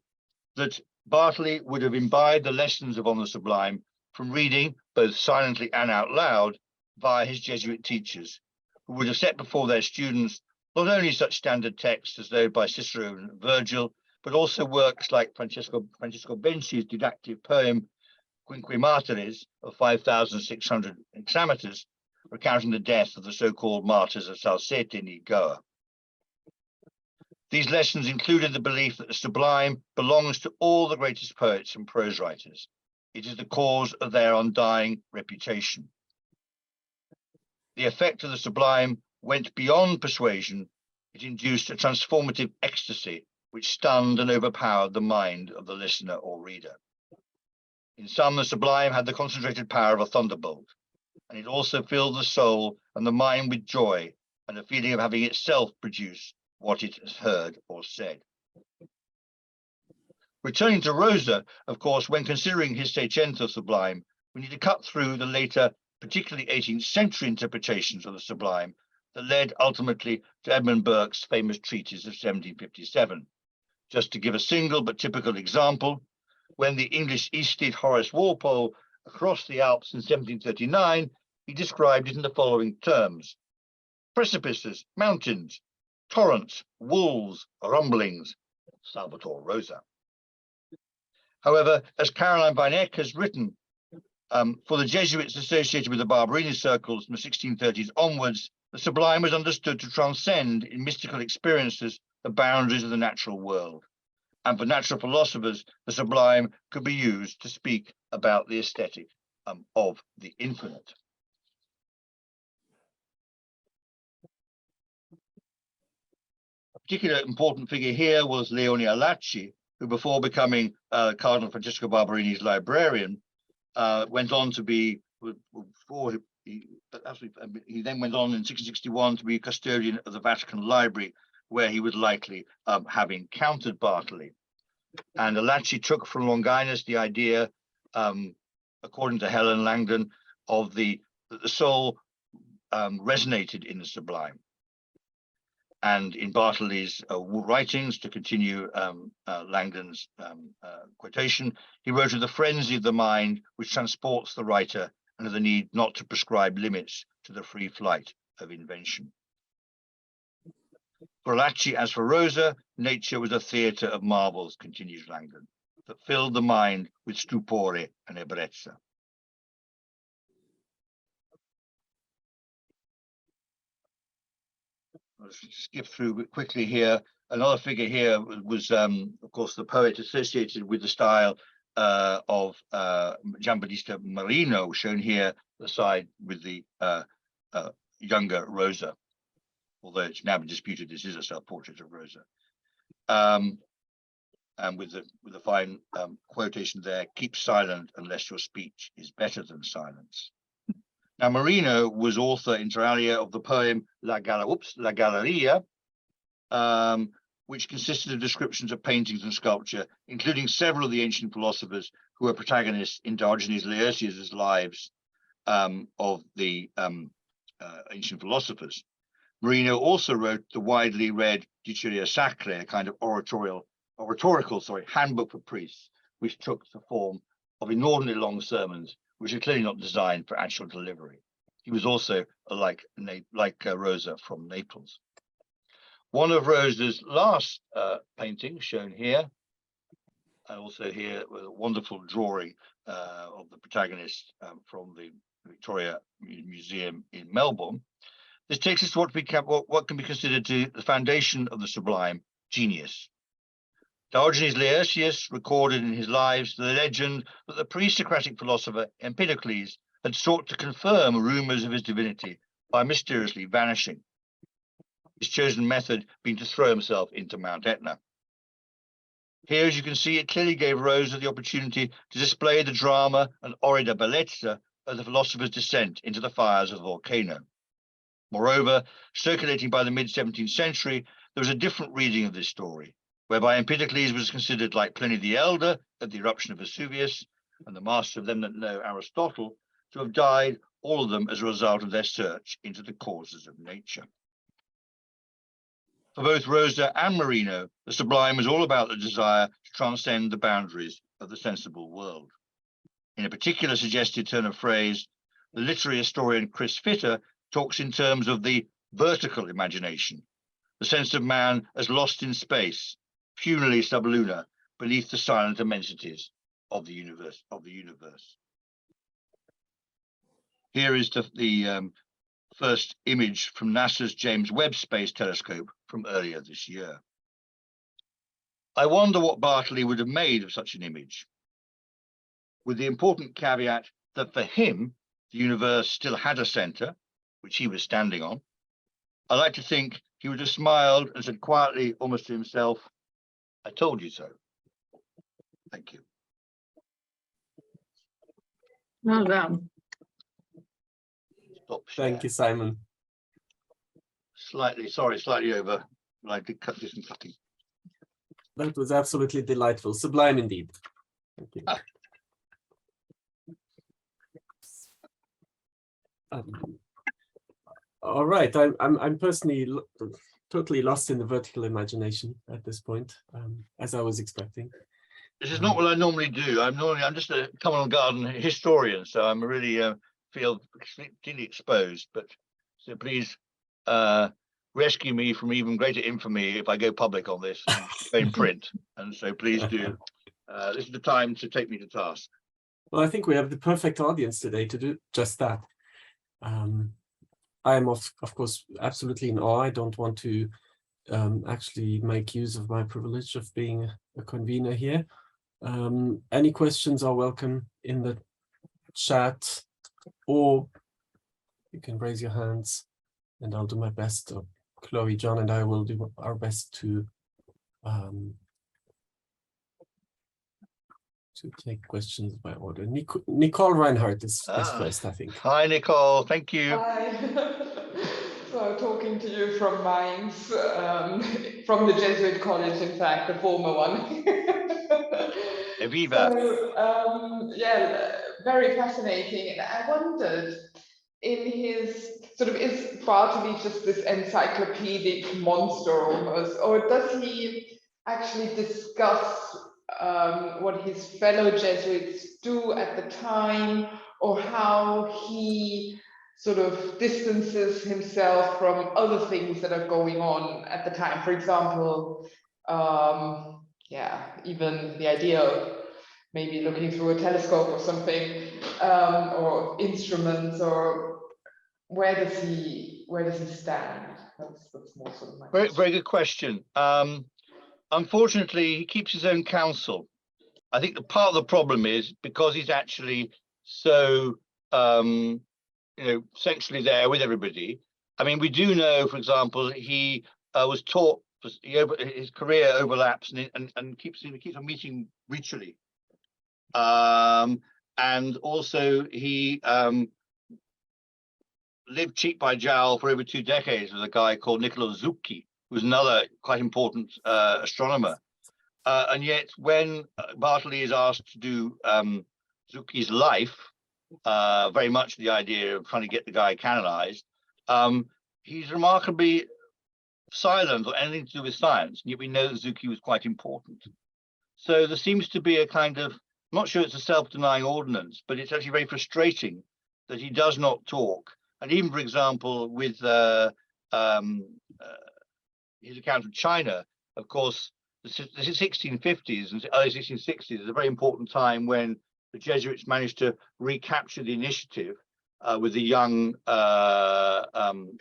that Bartley would have imbibed the lessons of On the Sublime from reading, both silently and out loud, via his Jesuit teachers, who would have set before their students not only such standard texts as those by Cicero and Virgil, but also works like Francesco Benci's didactic poem Quinque Martyres of 5,600 hexameters, recounting the death of the so-called martyrs of Salsette and Goa. These lessons included the belief that the sublime belongs to all the greatest poets and prose writers. It is the cause of their undying reputation. The effect of the sublime went beyond persuasion. It induced a transformative ecstasy which stunned and overpowered the mind of the listener or reader. In sum, the sublime had the concentrated power of a thunderbolt, and it also filled the soul and the mind with joy and a feeling of having itself produced what it has heard or said. Returning to Rosa, of course, when considering his Seicento sublime, we need to cut through the later, particularly 18th century interpretations of the sublime that led ultimately to Edmund Burke's famous treatise of 1757. Just to give a single but typical example, when the English Aesthete Horace Walpole crossed the Alps in 1739, he described it in the following terms: precipices, mountains, torrents, wolves, rumblings, Salvator Rosa. However, as Caroline Van Eck has written, for the Jesuits associated with the Barberini circles from the 1630s onwards, the sublime was understood to transcend in mystical experiences the boundaries of the natural world. And for natural philosophers, the sublime could be used to speak about the aesthetic of the infinite. A particular important figure here was Leone Allacci, who before becoming Cardinal Francesco Barberini's librarian, went on to be, he then went on in 1661 to be custodian of the Vatican Library, where he would likely have encountered Bartley. And Allacci took from Longinus the idea, according to Helen Langdon, of that the soul resonated in the sublime. And in Bartley's writings, to continue Langdon's quotation, he wrote of the frenzy of the mind which transports the writer and of the need not to prescribe limits to the free flight of invention. For Lacci, as for Rosa, nature was a theatre of marvels, continues Langdon, that filled the mind with stupore and ebbrezza. Let's skip through quickly here. Another figure here was, of course, the poet associated with the style of Giambattista Marino, shown here the side with the younger Rosa, although it's now been disputed this is a self-portrait of Rosa. And with the fine quotation there, keep silent unless your speech is better than silence. Now, Marino was author inter alia of the poem La Galleria, which consisted of descriptions of paintings and sculpture, including several of the ancient philosophers who were protagonists in Diogenes Laertius's lives of the ancient philosophers. Marino also wrote the widely read Diceria Sacra, a kind of oratorical handbook for priests, which took the form of inordinately long sermons, which are clearly not designed for actual delivery. He was also like Rosa from Naples. One of Rosa's last paintings, shown here, and also here with a wonderful drawing of the protagonist from the Victoria Museum in Melbourne. This takes us to what can be considered to the foundation of the sublime, genius. Diogenes Laertius recorded in his lives the legend that the pre-Socratic philosopher Empedocles had sought to confirm rumors of his divinity by mysteriously vanishing, his chosen method being to throw himself into Mount Etna. Here, as you can see, it clearly gave Rosa the opportunity to display the drama and orida bellezza of the philosopher's descent into the fires of the volcano. Moreover, circulating by the mid-17th century, there was a different reading of this story, whereby Empedocles was considered like Pliny the Elder at the eruption of Vesuvius, and the master of them that know Aristotle, to have died, all of them as a result of their search into the causes of nature. For both Rosa and Marino, the sublime was all about the desire to transcend the boundaries of the sensible world. In a particular suggested turn of phrase, the literary historian Chris Fitter talks in terms of the vertical imagination, the sense of man as lost in space, funerally sublunar, beneath the silent immensities of the universe. Here is the first image from NASA's James Webb Space Telescope from earlier this year. I wonder what Bartley would have made of such an image, with the important caveat that for him, the universe still had a center, which he was standing on. I like to think he would have smiled and said quietly, almost to himself, I told you so. Thank you. Well done. Stop share. Thank you, Simon. Slightly over. I did cut this and cutting. That was absolutely delightful. Sublime indeed. Thank you. All right, I'm personally totally lost in the vertical imagination at this point, as I was expecting. This is not what I normally do. I'm just a common garden historian, so I'm really feel extremely exposed. But so please rescue me from even greater infamy if I go public on this in print. And so please do. This is the time to take me to task. Well, I think we have the perfect audience today to do just that. I am of course absolutely in awe. I don't want to actually make use of my privilege of being a convener here. Any questions are welcome in the chat, or you can raise your hands and I'll do my best. Chloe, John and I will do our best to take questions by order. Nicole Reinhardt is first, I think. Hi, Nicole. Thank you. Hi. So talking to you from Mainz, from the Jesuit college, in fact, the former one. Eviva. So, yeah, very fascinating. And I wondered, in his sort of, is Bartley just this encyclopedic monster almost, or does he actually discuss what his fellow Jesuits do at the time, or how he sort of distances himself from other things that are going on at the time? For example, yeah, even the idea of maybe looking through a telescope or something, or instruments, or where does he stand? That's more sort of my Very, question. very good question. Unfortunately, he keeps his own counsel. I think the part of the problem is because he's actually so centrally there with everybody. I mean, we do know, for example, he was taught. His career overlaps and keeps on meeting ritually. And also he lived cheek by jowl for over 2 decades with a guy called Niccolo Zucchi, who's another quite important astronomer. And yet when Bartley is asked to do Zucchi's life, very much the idea of trying to get the guy canonized, he's remarkably silent on anything to do with science, and yet we know that Zucchi was quite important. So there seems to be a kind of, I'm not sure it's a self-denying ordinance, but it's actually very frustrating that he does not talk. And even, for example, with his account of China, of course, the 1650s and early 1660s is a very important time when the Jesuits managed to recapture the initiative with the young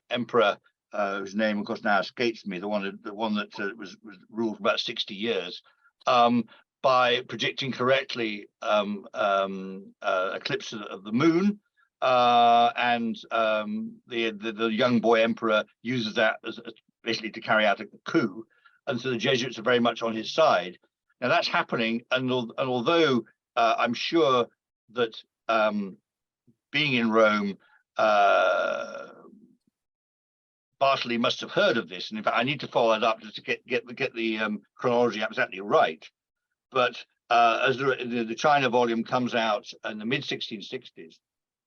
emperor, whose name, of course, now escapes me, the one that was ruled for about 60 years, by predicting correctly eclipse of the moon. And the young boy emperor uses that as basically to carry out a coup, and so the Jesuits are very much on his side. Now that's happening, and although I'm sure that being in Rome, Bartley must have heard of this, and in fact I need to follow it up just to get the chronology absolutely right. But as the China volume comes out in the mid-1660s,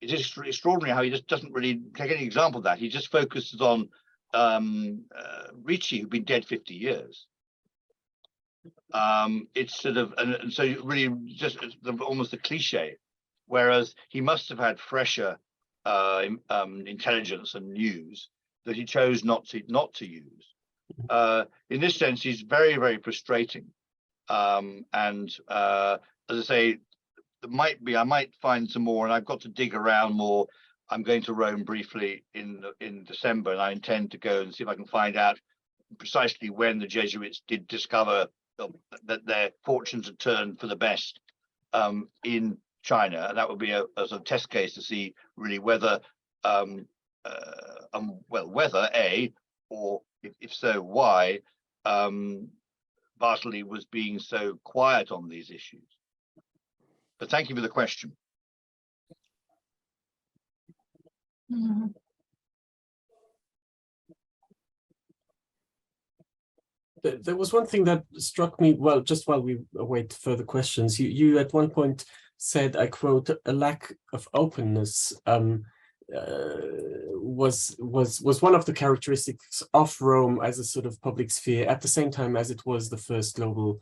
it is extraordinary how he just doesn't really take any example of that. He just focuses on Ricci, who'd been dead 50 years. It's sort of, and so really just almost a cliche, whereas he must have had fresher intelligence and news that he chose not to use. In this sense, he's very, very frustrating. And as I say, I might find some more, and I've got to dig around more. I'm going to Rome briefly in December, and I intend to go and see if I can find out precisely when the Jesuits did discover that their fortunes had turned for the best in China, and that would be a sort of test case to see really whether, whether or if so, why Bartley was being so quiet on these issues. But thank you for the question. Mm-hmm. There was one thing that struck me, well, just while we await further questions. You at one point said, I quote, "A lack of openness was one of the characteristics of Rome as a sort of public sphere at the same time as it was the first global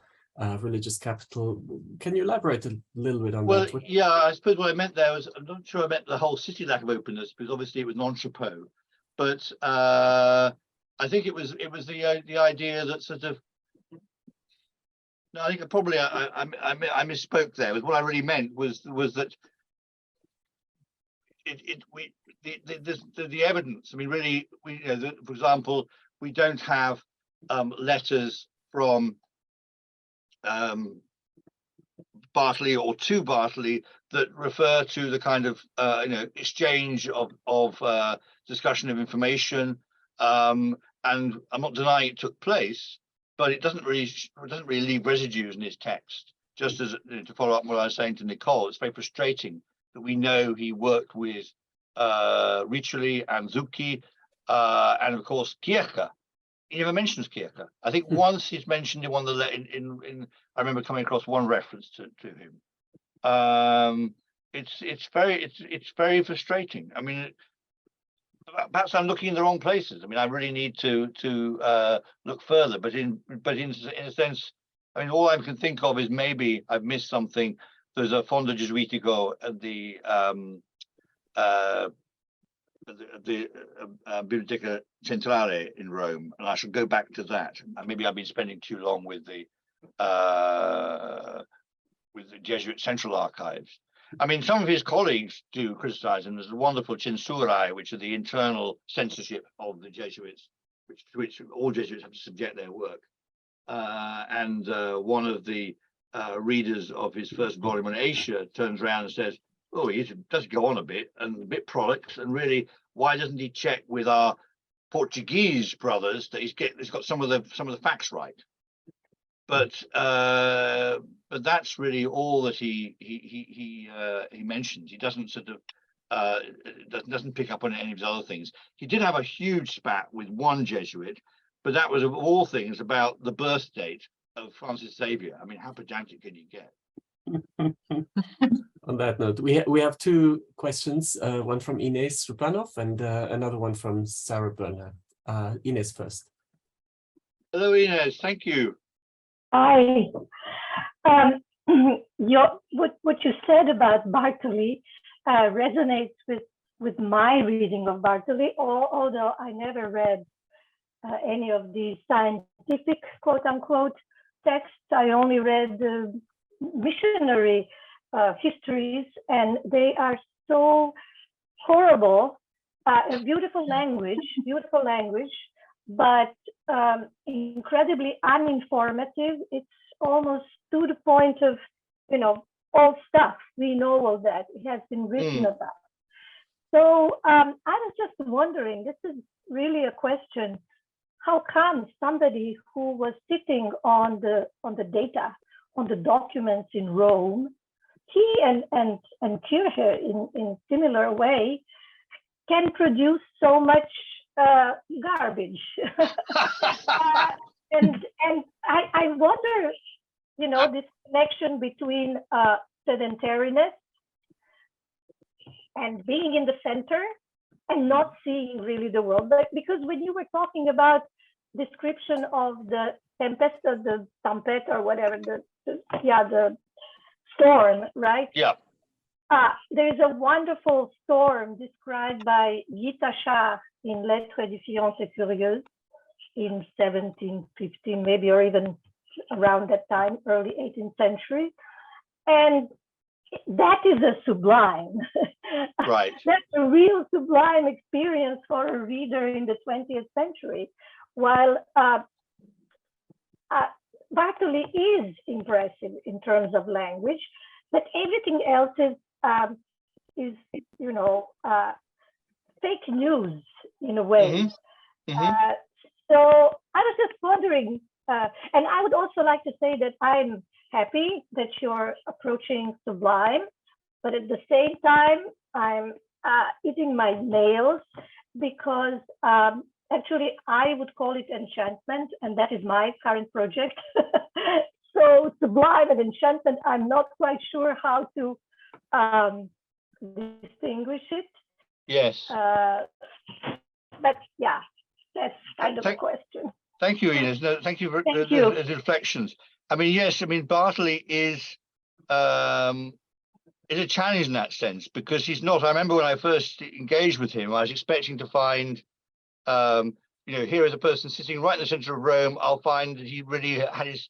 religious capital." Can you elaborate a little bit on that? Well, yeah, I suppose what I meant there was, I'm not sure I meant the whole city lack of openness, because obviously it was an entrepot, but I think it was the idea that sort of, no, I think probably I misspoke there. What I really meant was that the evidence. I mean, really, for example, we don't have letters from Bartley or to Bartley that refer to the kind of exchange of discussion of information. And I'm not denying it took place, but it doesn't really leave residues in his text. Just as to follow up what I was saying to Nicole, it's very frustrating that we know he worked with Ricci and Zucchi, and of course Kircher he never mentions Kircher. I think once he's mentioned in one of the I remember coming across one reference to him. It's very frustrating. I mean, perhaps I'm looking in the wrong places. I mean, I really need to look further. But in a sense, I mean, all I can think of is maybe I've missed something. There's a Fondo Gesuitico at the Biblioteca Centrale in Rome, and I should go back to that. And maybe I've been spending too long with the Jesuit Central Archives. I mean, some of his colleagues do criticize him. There's a wonderful censurae, which are the internal censorship of the Jesuits, to which all Jesuits have to subject their work. And one of the readers of his first volume on Asia turns around and says, "Oh, he does go on a bit and a bit prolix, and really, why doesn't he check with our Portuguese brothers that he's got some of the facts right?" But that's really all that he mentions. He doesn't sort of doesn't pick up on any of his other things. He did have a huge spat with one Jesuit, but that was of all things about the birth date of Francis Xavier. I mean, how pedantic can you get? On that note, we have two questions, one from Ines Rupanov and another one from Sarah Bernard. Ines first. Hello, Ines. Thank you. Hi. What you said about Bartoli resonates with my reading of Bartoli, although I never read any of the scientific quote-unquote texts. I only read the missionary histories, and they are so horrible. A beautiful language, but incredibly uninformative. It's almost to the point of, old stuff. We know all that. It has been written about. So I was just wondering, this is really a question. How come somebody who was sitting on the data, on the documents in Rome, he and Kircher in similar way can produce so much garbage? And I wonder, this connection between sedentariness and being in the center and not seeing really the world. But because when you were talking about description of the tempesta, the tempête or whatever, the storm, right? Yeah. There's a wonderful storm described by Guy Tachard in Lettres édifiantes et curieuses in 1715, maybe, or even around that time, early 18th century. And that is a sublime. Right. That's a real sublime experience for a reader in the 20th century. While Bartoli is impressive in terms of language, but everything else is fake news in a way. So I was just wondering, and I would also like to say that I'm happy that you're approaching sublime, but at the same time, I'm eating my nails because actually I would call it enchantment, and that is my current project. So sublime and enchantment, I'm not quite sure how to distinguish it. Yes. But yeah, that's kind of a question. Thank you, Ines. No, thank you for the reflections. I mean, yes, I mean, Bartoli is a challenge in that sense, because he's not. I remember when I first engaged with him, I was expecting to find, here is a person sitting right in the center of Rome. I'll find that he really had his,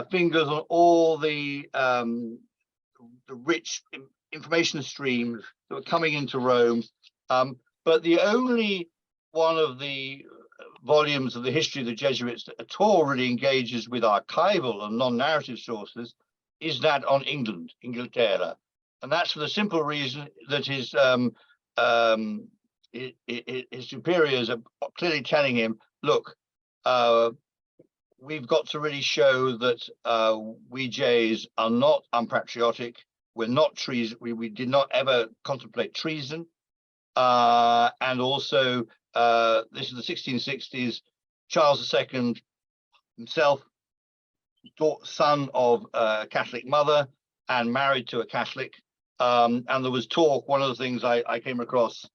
fingers on all the rich information streams that were coming into Rome. But the only one of the volumes of the history of the Jesuits that at all really engages with archival and non-narrative sources is that on England, Inglaterra. And that's for the simple reason that his superiors are clearly telling him, look, we've got to really show that we Jays are not unpatriotic. We're not treason. We did not ever contemplate treason. And also, this is the 1660s. Charles II himself, son of a Catholic mother and married to a Catholic. And there was talk, one of the things I came across,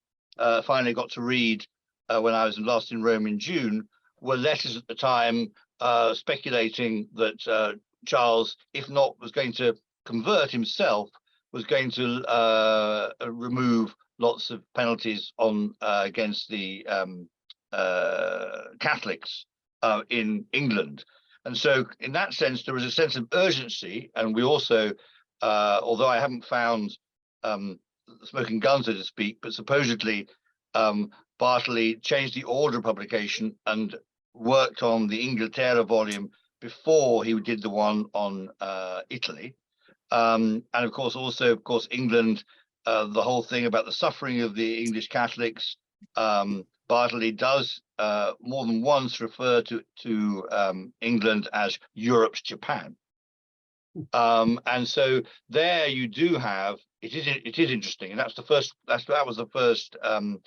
finally got to read when I was last in Rome in June, were letters at the time speculating that Charles, if not was going to convert himself, was going to remove lots of penalties on against the Catholics in England. And so in that sense, there was a sense of urgency. And we also, although I haven't found smoking gun, so to speak, but supposedly Bartley changed the order of publication and worked on the Inghilterra volume before he did the one on Italy. And of course, also, of course, England, the whole thing about the suffering of the English Catholics. Bartley does more than once refer to England as Europe's Japan. And so there you do have, it is interesting, and that was the first of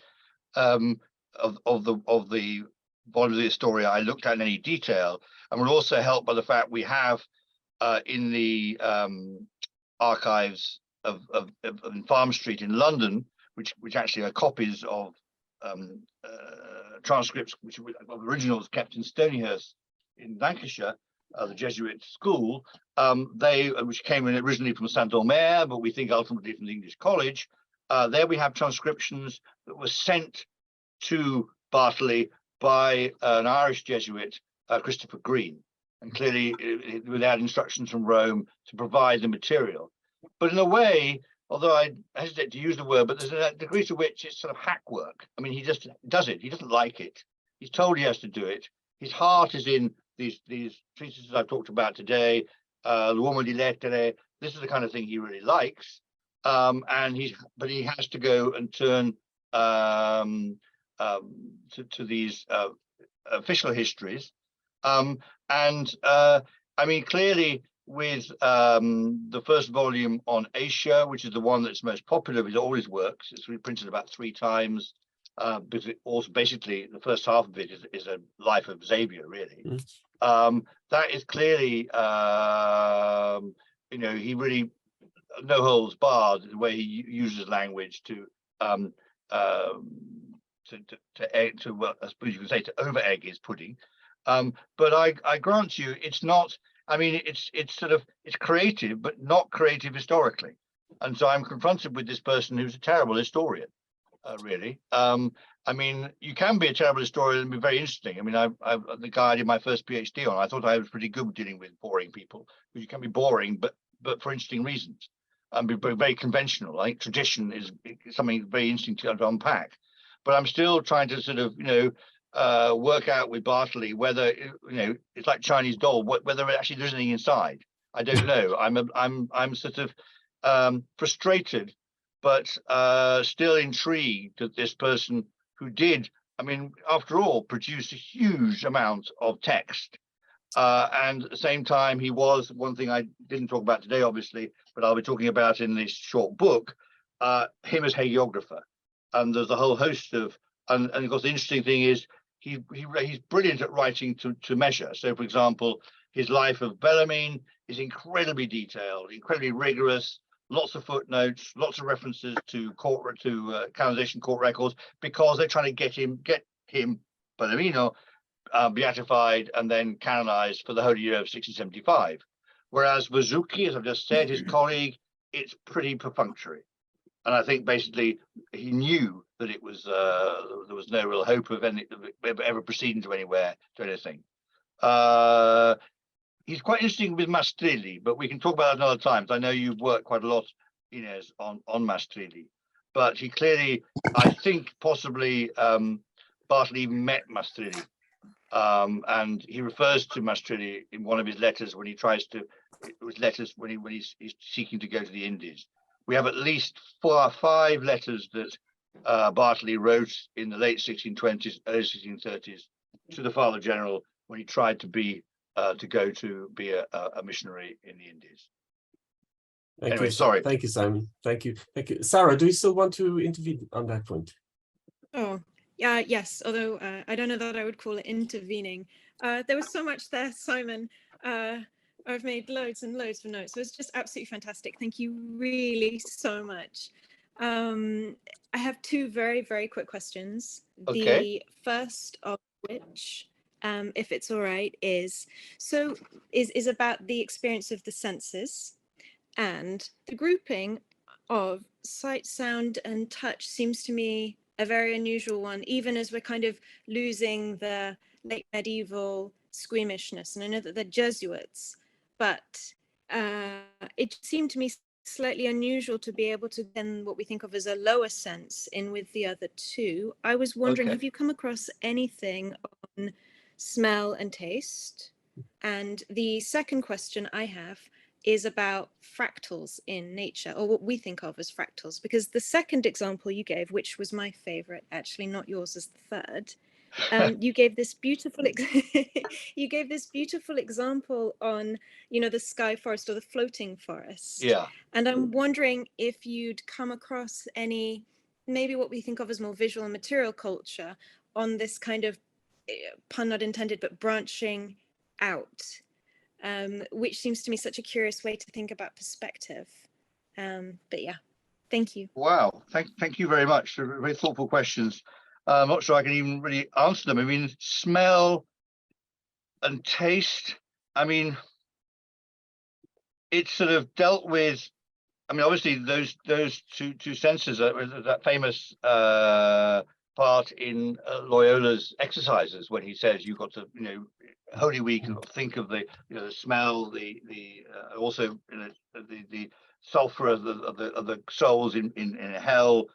the volume of the story I looked at in any detail, and we're also helped by the fact we have in the archives of Farm Street in London, which actually are copies of transcripts of originals kept in Stonyhurst in Lancashire, the Jesuit school, which came in originally from Saint-Omer, but we think ultimately from the English College. There we have transcriptions that were sent to Bartley by an Irish Jesuit, Christopher Green, and clearly without instructions from Rome to provide the material. But in a way, although I hesitate to use the word, but there's a degree to which it's sort of hack work. I mean, he just does it. He doesn't like it. He's told he has to do it. His heart is in these treatises I've talked about today, L'Uomo di Lettere. This is the kind of thing he really likes. But he has to go and turn to these official histories. I mean, clearly, with the first volume on Asia, which is the one that's most popular with all his works, it's reprinted about 3 times. Because it also basically the first half of it is a life of Xavier, really. That is clearly, he really no holds barred the way he uses language to well, I suppose you can say to over egg his pudding. But I grant you, it's not. I mean, it's creative, but not creative historically. And so I'm confronted with this person who's a terrible historian. Really. I mean, you can be a terrible historian and be very interesting. I mean, the guy I did my first PhD on, I thought I was pretty good with dealing with boring people. Because you can be boring, but for interesting reasons, and be very conventional. I think tradition is something very interesting to unpack. But I'm still trying to sort of, work out with Bartley whether, it's like Chinese doll, whether it actually there's anything inside. I don't know. I'm sort of frustrated, but still intrigued that this person who did, I mean, after all, produce a huge amount of text. And at the same time, he was, one thing I didn't talk about today, obviously, but I'll be talking about in this short book, him as hagiographer. And there's a whole host of, and of course, the interesting thing is he's brilliant at writing to measure. So, for example, his life of Bellarmine is incredibly detailed, incredibly rigorous. Lots of footnotes, lots of references to canonization court records, because they're trying to get him, Bellarmino, beatified and then canonized for the Holy Year of 1675. Whereas Verzucchi, as I've just said, his colleague, it's pretty perfunctory. And I think basically he knew that it was there was no real hope of ever proceeding to anything. He's quite interesting with Mastrilli, but we can talk about that another time. I know you've worked quite a lot, Inez, on Mastrilli. But he clearly, I think, possibly Bartley even met Mastrilli, and he refers to Mastrilli in one of his letters when he tries to. It was letters when he's seeking to go to the Indies. We have at least 4 or 5 letters that Bartley wrote in the late 1620s, early 1630s to the Father General when he tried to go to be a missionary in the Indies. Anyway, sorry. Thank you, Simon. Thank you. Sarah, do you still want to intervene on that point? Oh, Yes, although I don't know that I would call it intervening. There was so much there, Simon. I've made loads and loads of notes. So it's just absolutely fantastic. Thank you really so much. I have two very, very quick questions. Okay. The first of which, if it's all right, is about the experience of the senses, and the grouping of sight, sound, and touch seems to me a very unusual one, even as we're kind of losing the late medieval squeamishness. And I know that they're Jesuits, but it seemed to me slightly unusual to be able to then what we think of as a lower sense in with the other two. I was wondering, Okay. have you come across anything on smell and taste? And the second question I have is about fractals in nature, or what we think of as fractals, because the second example you gave, which was my favorite, actually not yours as the third, you gave this beautiful example on, the sky forest or the floating forest. Yeah. And I'm wondering if you'd come across any, maybe what we think of as more visual and material culture on this kind of, pun not intended, but branching out, which seems to me such a curious way to think about perspective. But yeah, thank you. Wow. Thank you very much. They're very thoughtful questions. I'm not sure I can even really answer them. I mean, smell and taste. I mean, it's sort of dealt with. I mean, obviously, those two senses are that famous part in Loyola's exercises when he says you've got to, Holy Week, and think of the the smell, the also the sulfur of the souls in hell,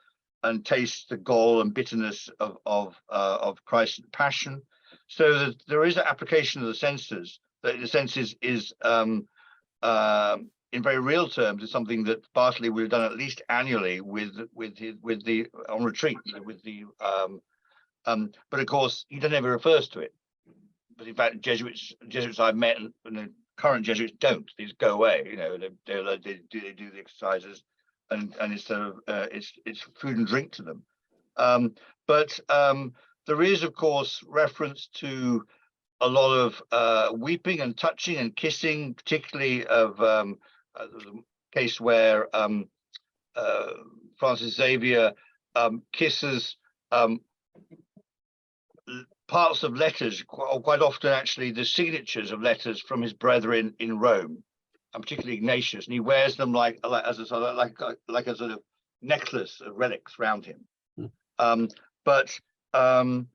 and taste the gall and bitterness of Christ's passion. So that there is an application of the senses. That the senses is in very real terms is something that Bartley would have done at least annually with the on retreat with the but of course he never refers to it. But in fact, Jesuits I've met and the current Jesuits don't. They just go away. They do the exercises, and it's sort of it's food and drink to them. But there is, of course, reference to a lot of weeping and touching and kissing, particularly of the case where Francis Xavier kisses parts of letters, quite often actually the signatures of letters from his brethren in Rome, and particularly Ignatius, and he wears them like a sort of necklace of relics around him. But to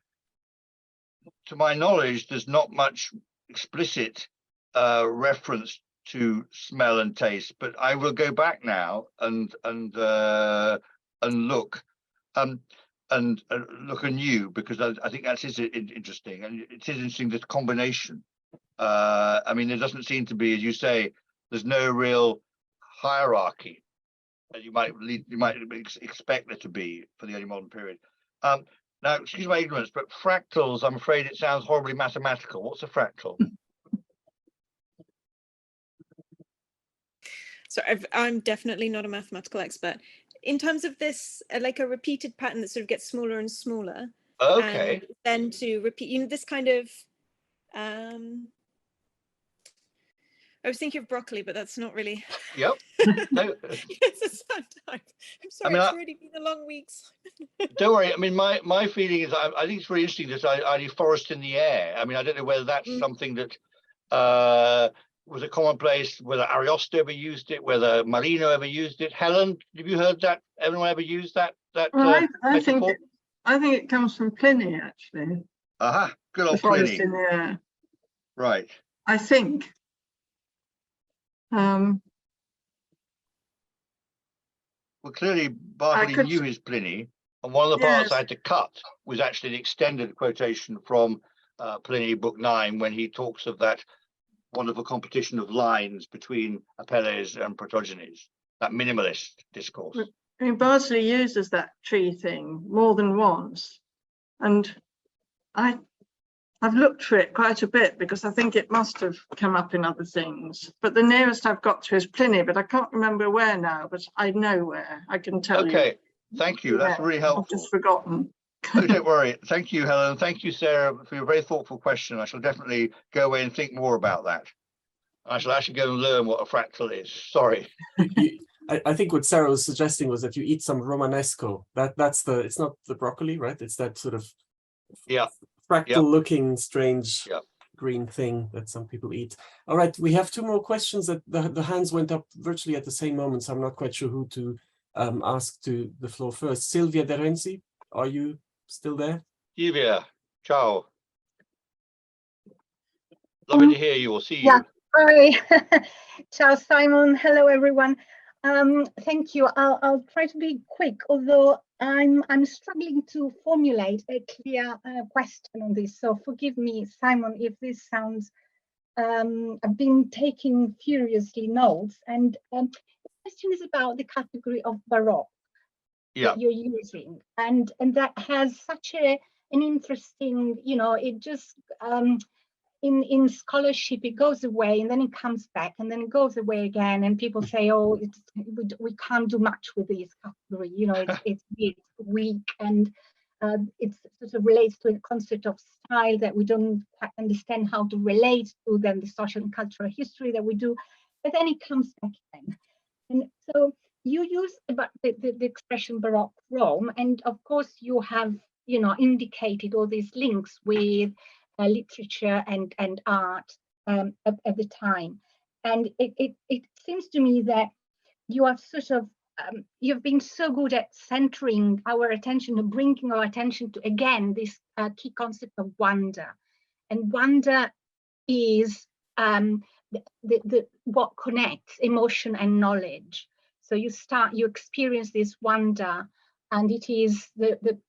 my knowledge, there's not much explicit reference to smell and taste. But I will go back now and look. And look anew, because I think that is interesting, and it is interesting, this combination. I mean, there doesn't seem to be, as you say, there's no real hierarchy that you might expect there to be for the early modern period. Now, excuse my ignorance, but fractals, I'm afraid it sounds horribly mathematical. What's a fractal? So I'm definitely not a mathematical expert. In terms of this, like a repeated pattern that sort of gets smaller and smaller. Okay. And then to repeat, this kind of, I was thinking of broccoli, but that's not really. Yep. No. It's a sad time. I'm sorry, it's already been a long week. Don't worry. I mean, my feeling is I think it's very interesting, this idea of forest in the air. I mean, I don't know whether that's something that was a commonplace, whether Ariosto ever used it, whether Marino ever used it. Helen, have you heard that? Anyone ever used that? Well, I think it comes from Pliny, actually. Aha, good old the forest Pliny. In the air. Right. I think. Well, clearly Bartley knew his Pliny, and one of the parts I had to cut was actually the extended quotation from Pliny, Book 9, when he talks of that wonderful competition of lines between Apelles and Protogenes, that minimalist discourse. I mean, Bartley uses that tree thing more than once, and I've looked for it quite a bit because I think it must have come up in other things. But the nearest I've got to is Pliny, but I can't remember where now, but I know where. I can tell you. Okay, thank you. That's really helpful. I've just forgotten. Oh, don't worry. Thank you, Helen. Thank you, Sarah, for your very thoughtful question. I shall definitely go away and think more about that. I shall actually go and learn what a fractal is. Sorry. I think what Sarah was suggesting was that you eat some Romanesco. It's not the broccoli, right? It's that sort of fractal looking strange green thing that some people eat. All right, we have two more questions that the hands went up virtually at the same moment, so I'm not quite sure who to ask to the floor first. Silvia De Renzi, are you still there? Silvia, ciao. Lovely to hear you or see you. Hi. Ciao, Simon. Hello, everyone. Thank you. I'll try to be quick, although I'm struggling to formulate a clear question on this. So forgive me, Simon, if this sounds. I've been taking furiously notes, and the question is about the category of Baroque that you're using, and that has such an interesting, it just. In scholarship, it goes away and then it comes back and then it goes away again, and people say, oh, we can't do much with this category, it's weak, and it sort of relates to a concept of style that we don't quite understand how to relate to, then the social and cultural history that we do, but then it comes back again. And so you use the expression Baroque Rome, and of course you have indicated all these links with literature and art at the time, and it seems to me that you are sort of you've been so good at centering our attention and bringing our attention to again this key concept of wonder, and wonder is the what connects emotion and knowledge. So you experience this wonder, and it is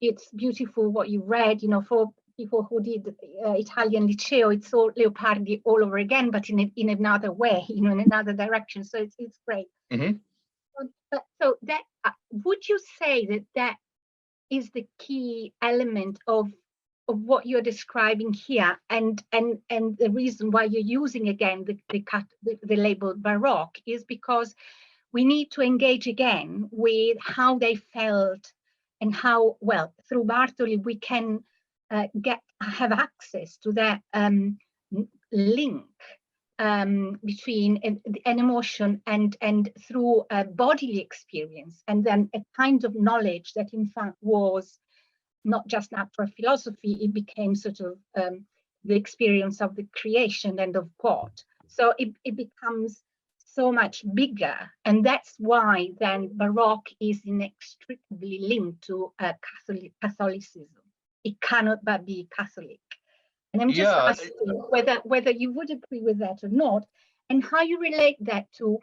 it's beautiful what you read, for people who did Italian liceo, it's all Leopardi all over again, but in another way, in another direction. So it's great. Mm-hmm. So that would you say that is the key element of what you're describing here, and the reason why you're using again the label Baroque is because we need to engage again with how they felt, and how, well, through Bartoli we can have access to that link between an emotion and through a bodily experience, and then a kind of knowledge that in fact was not just natural philosophy, it became sort of the experience of the creation and of God. So it becomes so much bigger, and that's why then Baroque is inextricably linked to Catholicism. It cannot but be Catholic. And I'm just asking whether you would agree with that or not, and how you relate that to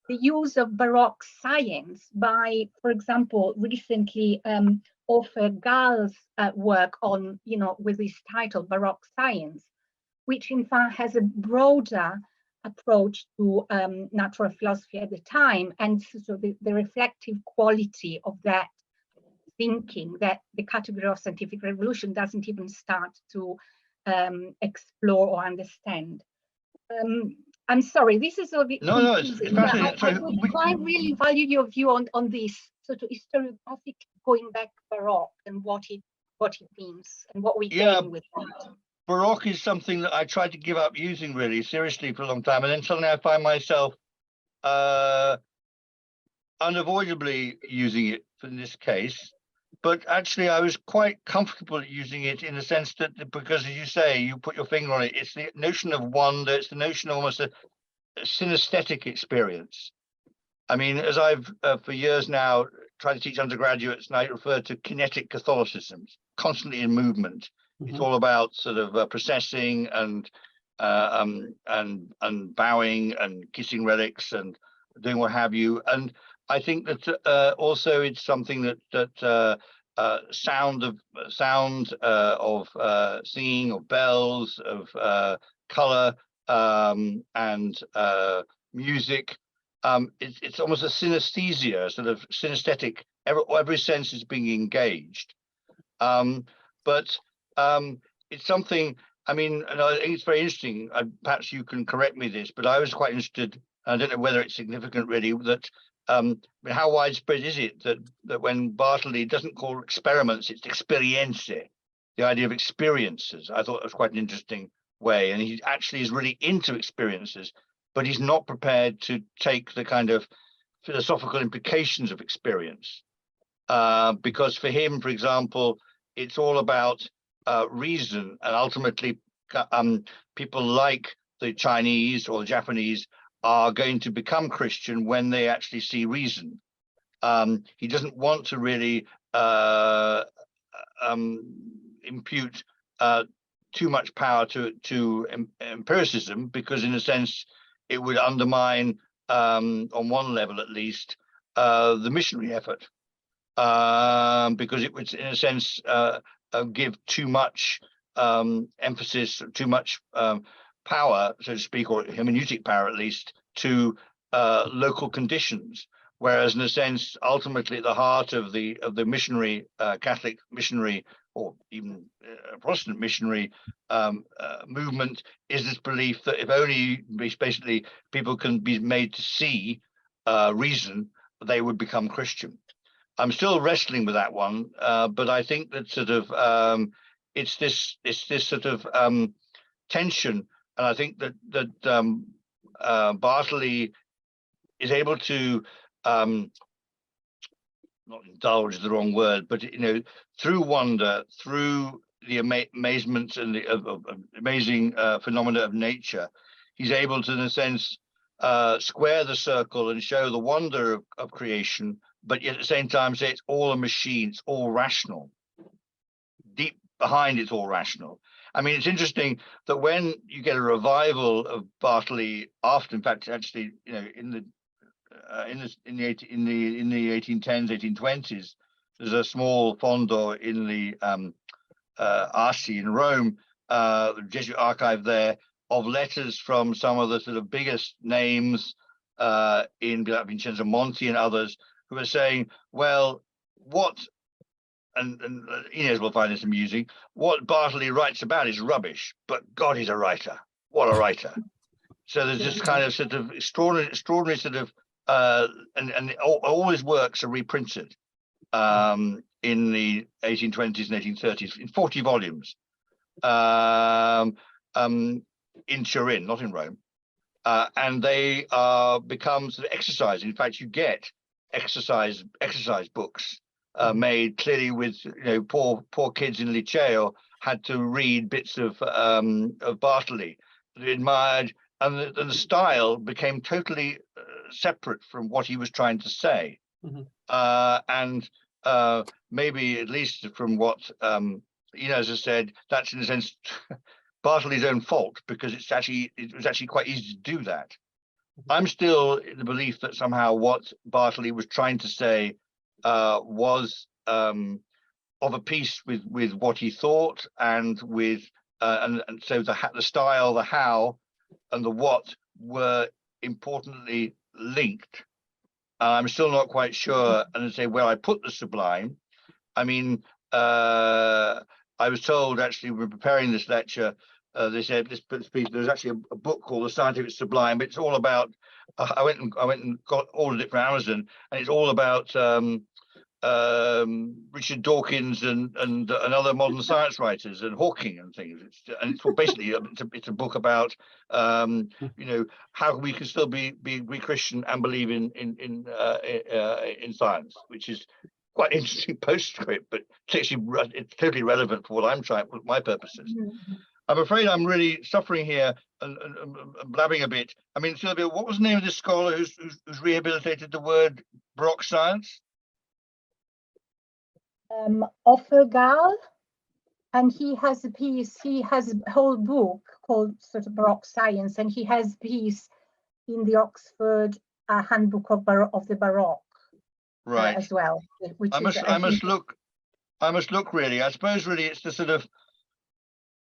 the use of Baroque science by, for example, recently author Gall's work on, with this title, Baroque Science, which in fact has a broader approach to natural philosophy at the time, and so the reflective quality of that thinking that the category of scientific revolution doesn't even start to explore or understand. I'm sorry, this is a bit confusing, but I would quite really value your view on this sort of historiographic going back Baroque and what it means and what we gain with that. Baroque is something that I tried to give up using really seriously for a long time, and then suddenly I find myself unavoidably using it in this case. But actually, I was quite comfortable using it in the sense that, because as you say, you put your finger on it, it's the notion of wonder, it's the notion of almost a synesthetic experience. I mean, as I've for years now tried to teach undergraduates, and I refer to kinetic Catholicism, constantly in movement. Mm-hmm. It's all about sort of processing and bowing and kissing relics and doing what have you. And I think that also it's something that sound of singing, of bells, of color and music. It's almost a synesthesia, sort of synesthetic. Every sense is being engaged. But it's something. I mean, and I think it's very interesting. Perhaps you can correct me this, but I was quite interested. I don't know whether it's significant really, that how widespread is it that when Bartley doesn't call experiments, it's experienze, the idea of experiences? I thought it was quite an interesting way, and he actually is really into experiences, but he's not prepared to take the kind of philosophical implications of experience, because for him, for example, it's all about reason, and ultimately people like the Chinese or the Japanese are going to become Christian when they actually see reason. He doesn't want to really impute too much power to empiricism, because in a sense it would undermine, on one level at least, the missionary effort, because it would in a sense give too much emphasis, too much power, so to speak, or hermeneutic power at least, to local conditions. Whereas in a sense, ultimately at the heart of the missionary, Catholic missionary, or even Protestant missionary movement is this belief that if only basically people can be made to see reason, they would become Christian. I'm still wrestling with that one, but I think that sort of it's this sort of tension, and I think that Bartley is able to not indulge is the wrong word, but through wonder, through the amazement and the amazing phenomena of nature, he's able to, in a sense, square the circle and show the wonder of creation, but yet at the same time say it's all a machine, it's all rational. Deep behind it's all rational. I mean, it's interesting that when you get a revival of Bartley after, in fact, actually, in the 1810s, 1820s, there's a small fondo in the Arci in Rome, the Jesuit archive there, of letters from some of the sort of biggest names in Vincenzo Monti and others, who are saying, well, what, and Inez will find this amusing, what Bartley writes about is rubbish, but God is a writer. What a writer. So there's this kind of sort of extraordinary sort of, and all his works are reprinted in the 1820s and 1830s in 40 volumes in Turin, not in Rome, and they become sort of exercise. In fact, you get exercise books made clearly with poor kids in Liceo had to read bits of Bartley that they admired, and the style became totally separate from what he was trying to say. And maybe at least from what Inez has said, that's in a sense Bartley's own fault, because it was actually quite easy to do that. I'm still in the belief that somehow what Bartley was trying to say was of a piece with what he thought, and with and so the style, the how, and the what were importantly linked. I'm still not quite sure, and I say where I put the sublime. I mean, I was told actually when preparing this lecture, they said this piece, there's actually a book called The Scientific Sublime, but it's all about, I went and got all of it from Amazon, and it's all about Richard Dawkins and other modern science writers and Hawking and things. It's basically it's a book about how we can still be Christian and believe in science, which is quite interesting postscript, but it's totally relevant for what I'm trying, for my purposes. I'm afraid I'm really suffering here and blabbing a bit. I mean, Sylvia, what was the name of this scholar who's rehabilitated the word Baroque science? Offergal, and he has a piece, he has a whole book called sort of Baroque Science, and he has a piece in the Oxford Handbook of the Baroque, right, as well. Which I must look really. I suppose really it's the sort of,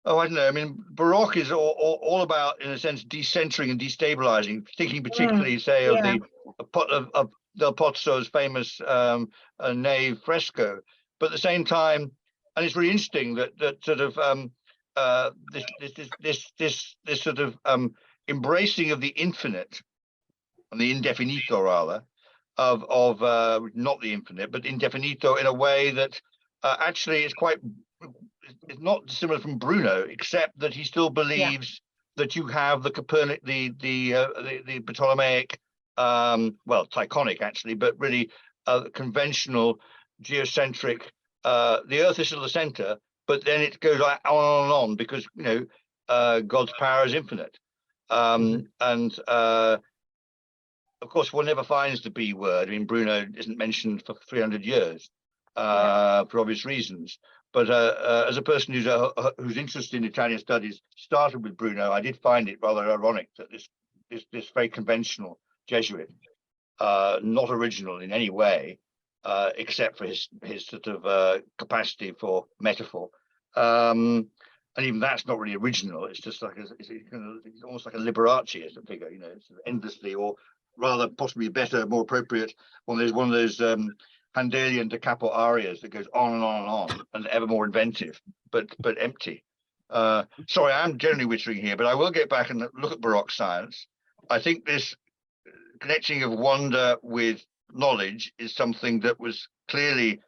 I don't know. I mean, Baroque is all about, in a sense, decentering and destabilizing. Thinking particularly, say, of Del Pozzo's famous nave fresco. But at the same time, and it's really interesting that sort of this sort of embracing of the infinite, and the indefinito rather, not the infinite, but indefinito, in a way that actually is quite, it's not dissimilar from Bruno, except that he still believes that you have the Copernic, the Ptolemaic, well, Tychonic actually, but really conventional geocentric. The Earth is still the center, but then it goes on and on because God's power is infinite, and of course one never finds the B word. I mean, Bruno isn't mentioned for 300 years for obvious reasons. But as a person who's interested in Italian studies started with Bruno, I did find it rather ironic that this very conventional Jesuit, not original in any way, except for his sort of capacity for metaphor, and even that's not really original. It's just like it's almost like a Liberace as a figure, sort of endlessly, or rather possibly better, more appropriate, one of those Handelian da capo arias that goes on and on and on, and ever more inventive, but empty. Sorry, I'm generally wittering here, but I will get back and look at Baroque science. I think this connecting of wonder with knowledge is something that was clearly,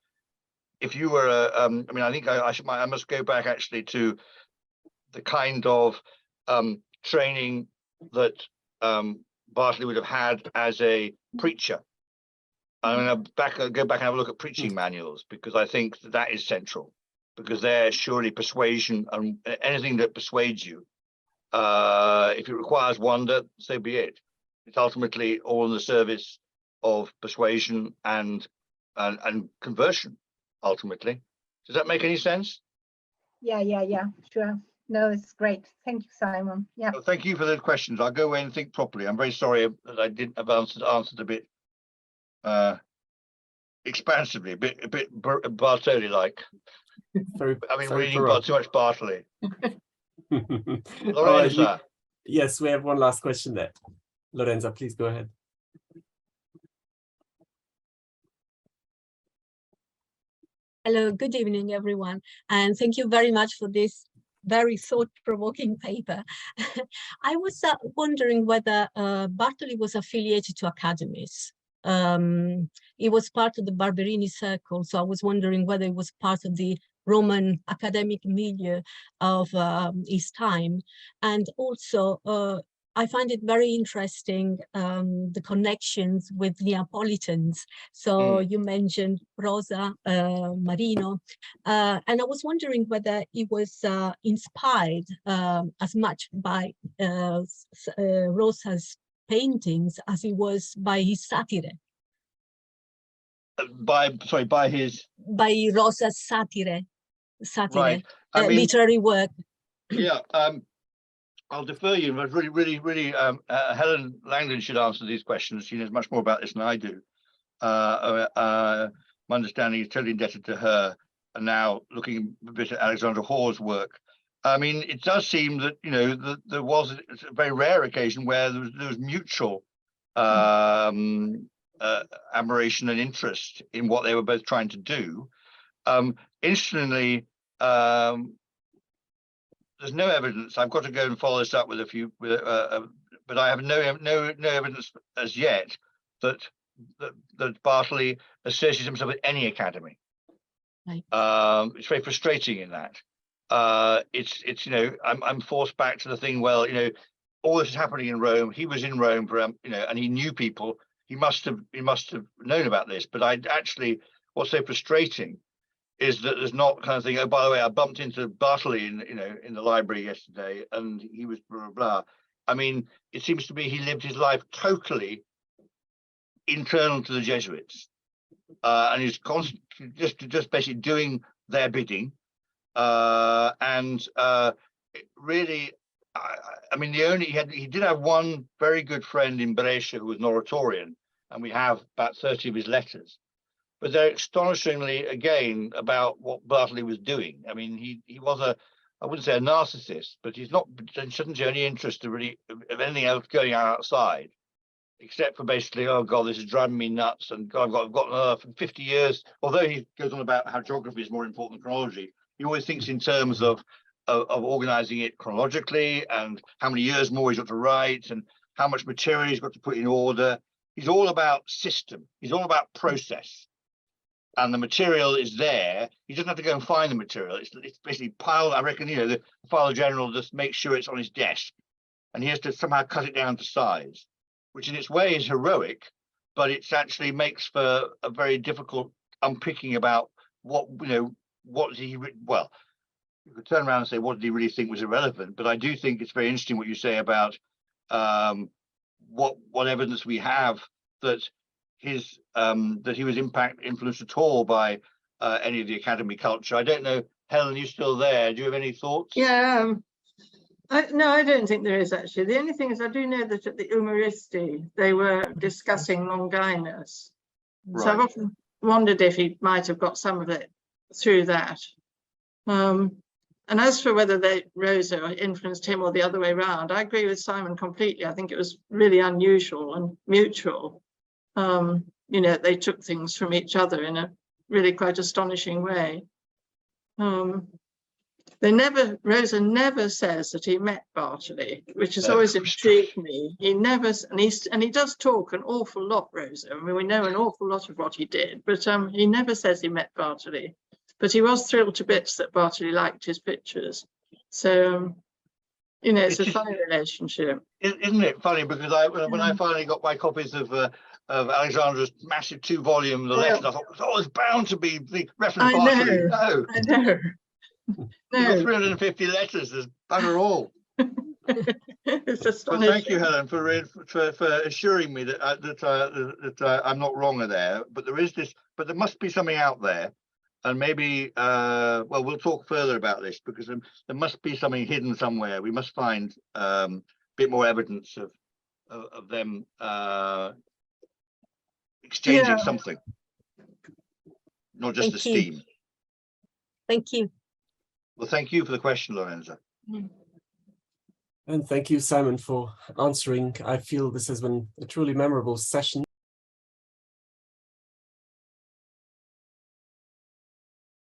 if you were I mean, I think I must go back actually to the kind of training that Bartley would have had as a preacher. I'm going to go back and have a look at preaching manuals, because I think that is central, because they're surely persuasion, and anything that persuades you, if it requires wonder, so be it. It's ultimately all in the service of persuasion and conversion, ultimately. Does that make any sense? Yeah, sure. No, it's great. Thank you, Simon. Yeah. Well, thank you for those questions. I'll go away and think properly. I'm very sorry that I didn't have answered a bit expansively, a bit Bartoli-like. I mean, reading too much Bartley. Lorenza. Yes, we have one last question there. Lorenza, please go ahead. Hello, good evening, everyone. And thank you very much for this very thought-provoking paper. I was wondering whether Bartoli was affiliated to academies. He was part of the Barberini circle, so I was wondering whether it was part of the Roman academic milieu of his time. And also, I find it very interesting, the connections with Neapolitans. So you mentioned Rosa, Marino, and I was wondering whether he was inspired as much by Rosa's paintings as he was by his satire. By Rosa's satire, right. I mean, literary work. Yeah. I'll defer you. But really, Helen Langdon should answer these questions. She knows much more about this than I do. My understanding is totally indebted to her. And now looking a bit at Alexandra Hoare's work, I mean, it does seem that there was a very rare occasion where there was mutual admiration and interest in what they were both trying to do. Interestingly, there's no evidence. I've got to go and follow this up with a few, but I have no evidence as yet that Bartley associates himself with any academy. Right. It's very frustrating in that. It's I'm forced back to the thing. Well, all this is happening in Rome. He was in Rome for and he knew people. He must have known about this. But what's so frustrating is that there's not kind of thing. Oh, by the way, I bumped into Bartley in the library yesterday, and he was blah blah blah. I mean, it seems to me he lived his life totally internal to the Jesuits, and he's constantly just basically doing their bidding, and really, I mean, he did have one very good friend in Brescia who was an Oratorian, and we have about 30 of his letters. But they're astonishingly, again, about what Bartley was doing. I mean, he was I wouldn't say a narcissist, but he shouldn't show any interest of anything else going on outside, except for basically, oh God, this is driving me nuts, and God, I've got another 50 years. Although he goes on about how geography is more important than chronology, he always thinks in terms of organizing it chronologically, and how many years more he's got to write, and how much material he's got to put in order. He's all about system. He's all about process. And the material is there. He doesn't have to go and find the material. It's basically piled. I reckon, the Father General just makes sure it's on his desk, and he has to somehow cut it down to size, which in its way is heroic, but it actually makes for a very difficult unpicking about what he well. You could turn around and say, what did he really think was irrelevant? But I do think it's very interesting what you say about what evidence we have that that he was influenced at all by any of the academy culture. I don't know, Helen, you still there? Do you have any thoughts? Yeah, no, I don't think there is actually. The only thing is I do know that at the Umaristi they were discussing Longinus. Right. So I've often wondered if he might have got some of it through that. And as for whether Rosa influenced him or the other way around, I agree with Simon completely. I think it was really unusual and mutual. They took things from each other in a really quite astonishing way. Rosa never says that he met Bartoli, which has always intrigued me. He never, and he does talk an awful lot, Rosa. I mean, we know an awful lot of what he did, but he never says he met Bartoli. But he was thrilled to bits that Bartoli liked his pictures. So, it's a funny relationship. Isn't it funny? Because when I finally got my copies of Alexandra's massive 2-volume, the letters, I thought, it's bound to be the reference Bartoli. No. I know. No. 350 letters, there's bugger all. It's astonishing. But thank you, Helen, for assuring me that I'm not wrong there. But there must be something out there. And maybe, we'll talk further about this, because there must be something hidden somewhere. We must find a bit more evidence of them exchanging something, not just Thank you. esteem. Thank you. Well, thank you for the question, Lorenza. And thank you, Simon, for answering. I feel this has been a truly memorable session.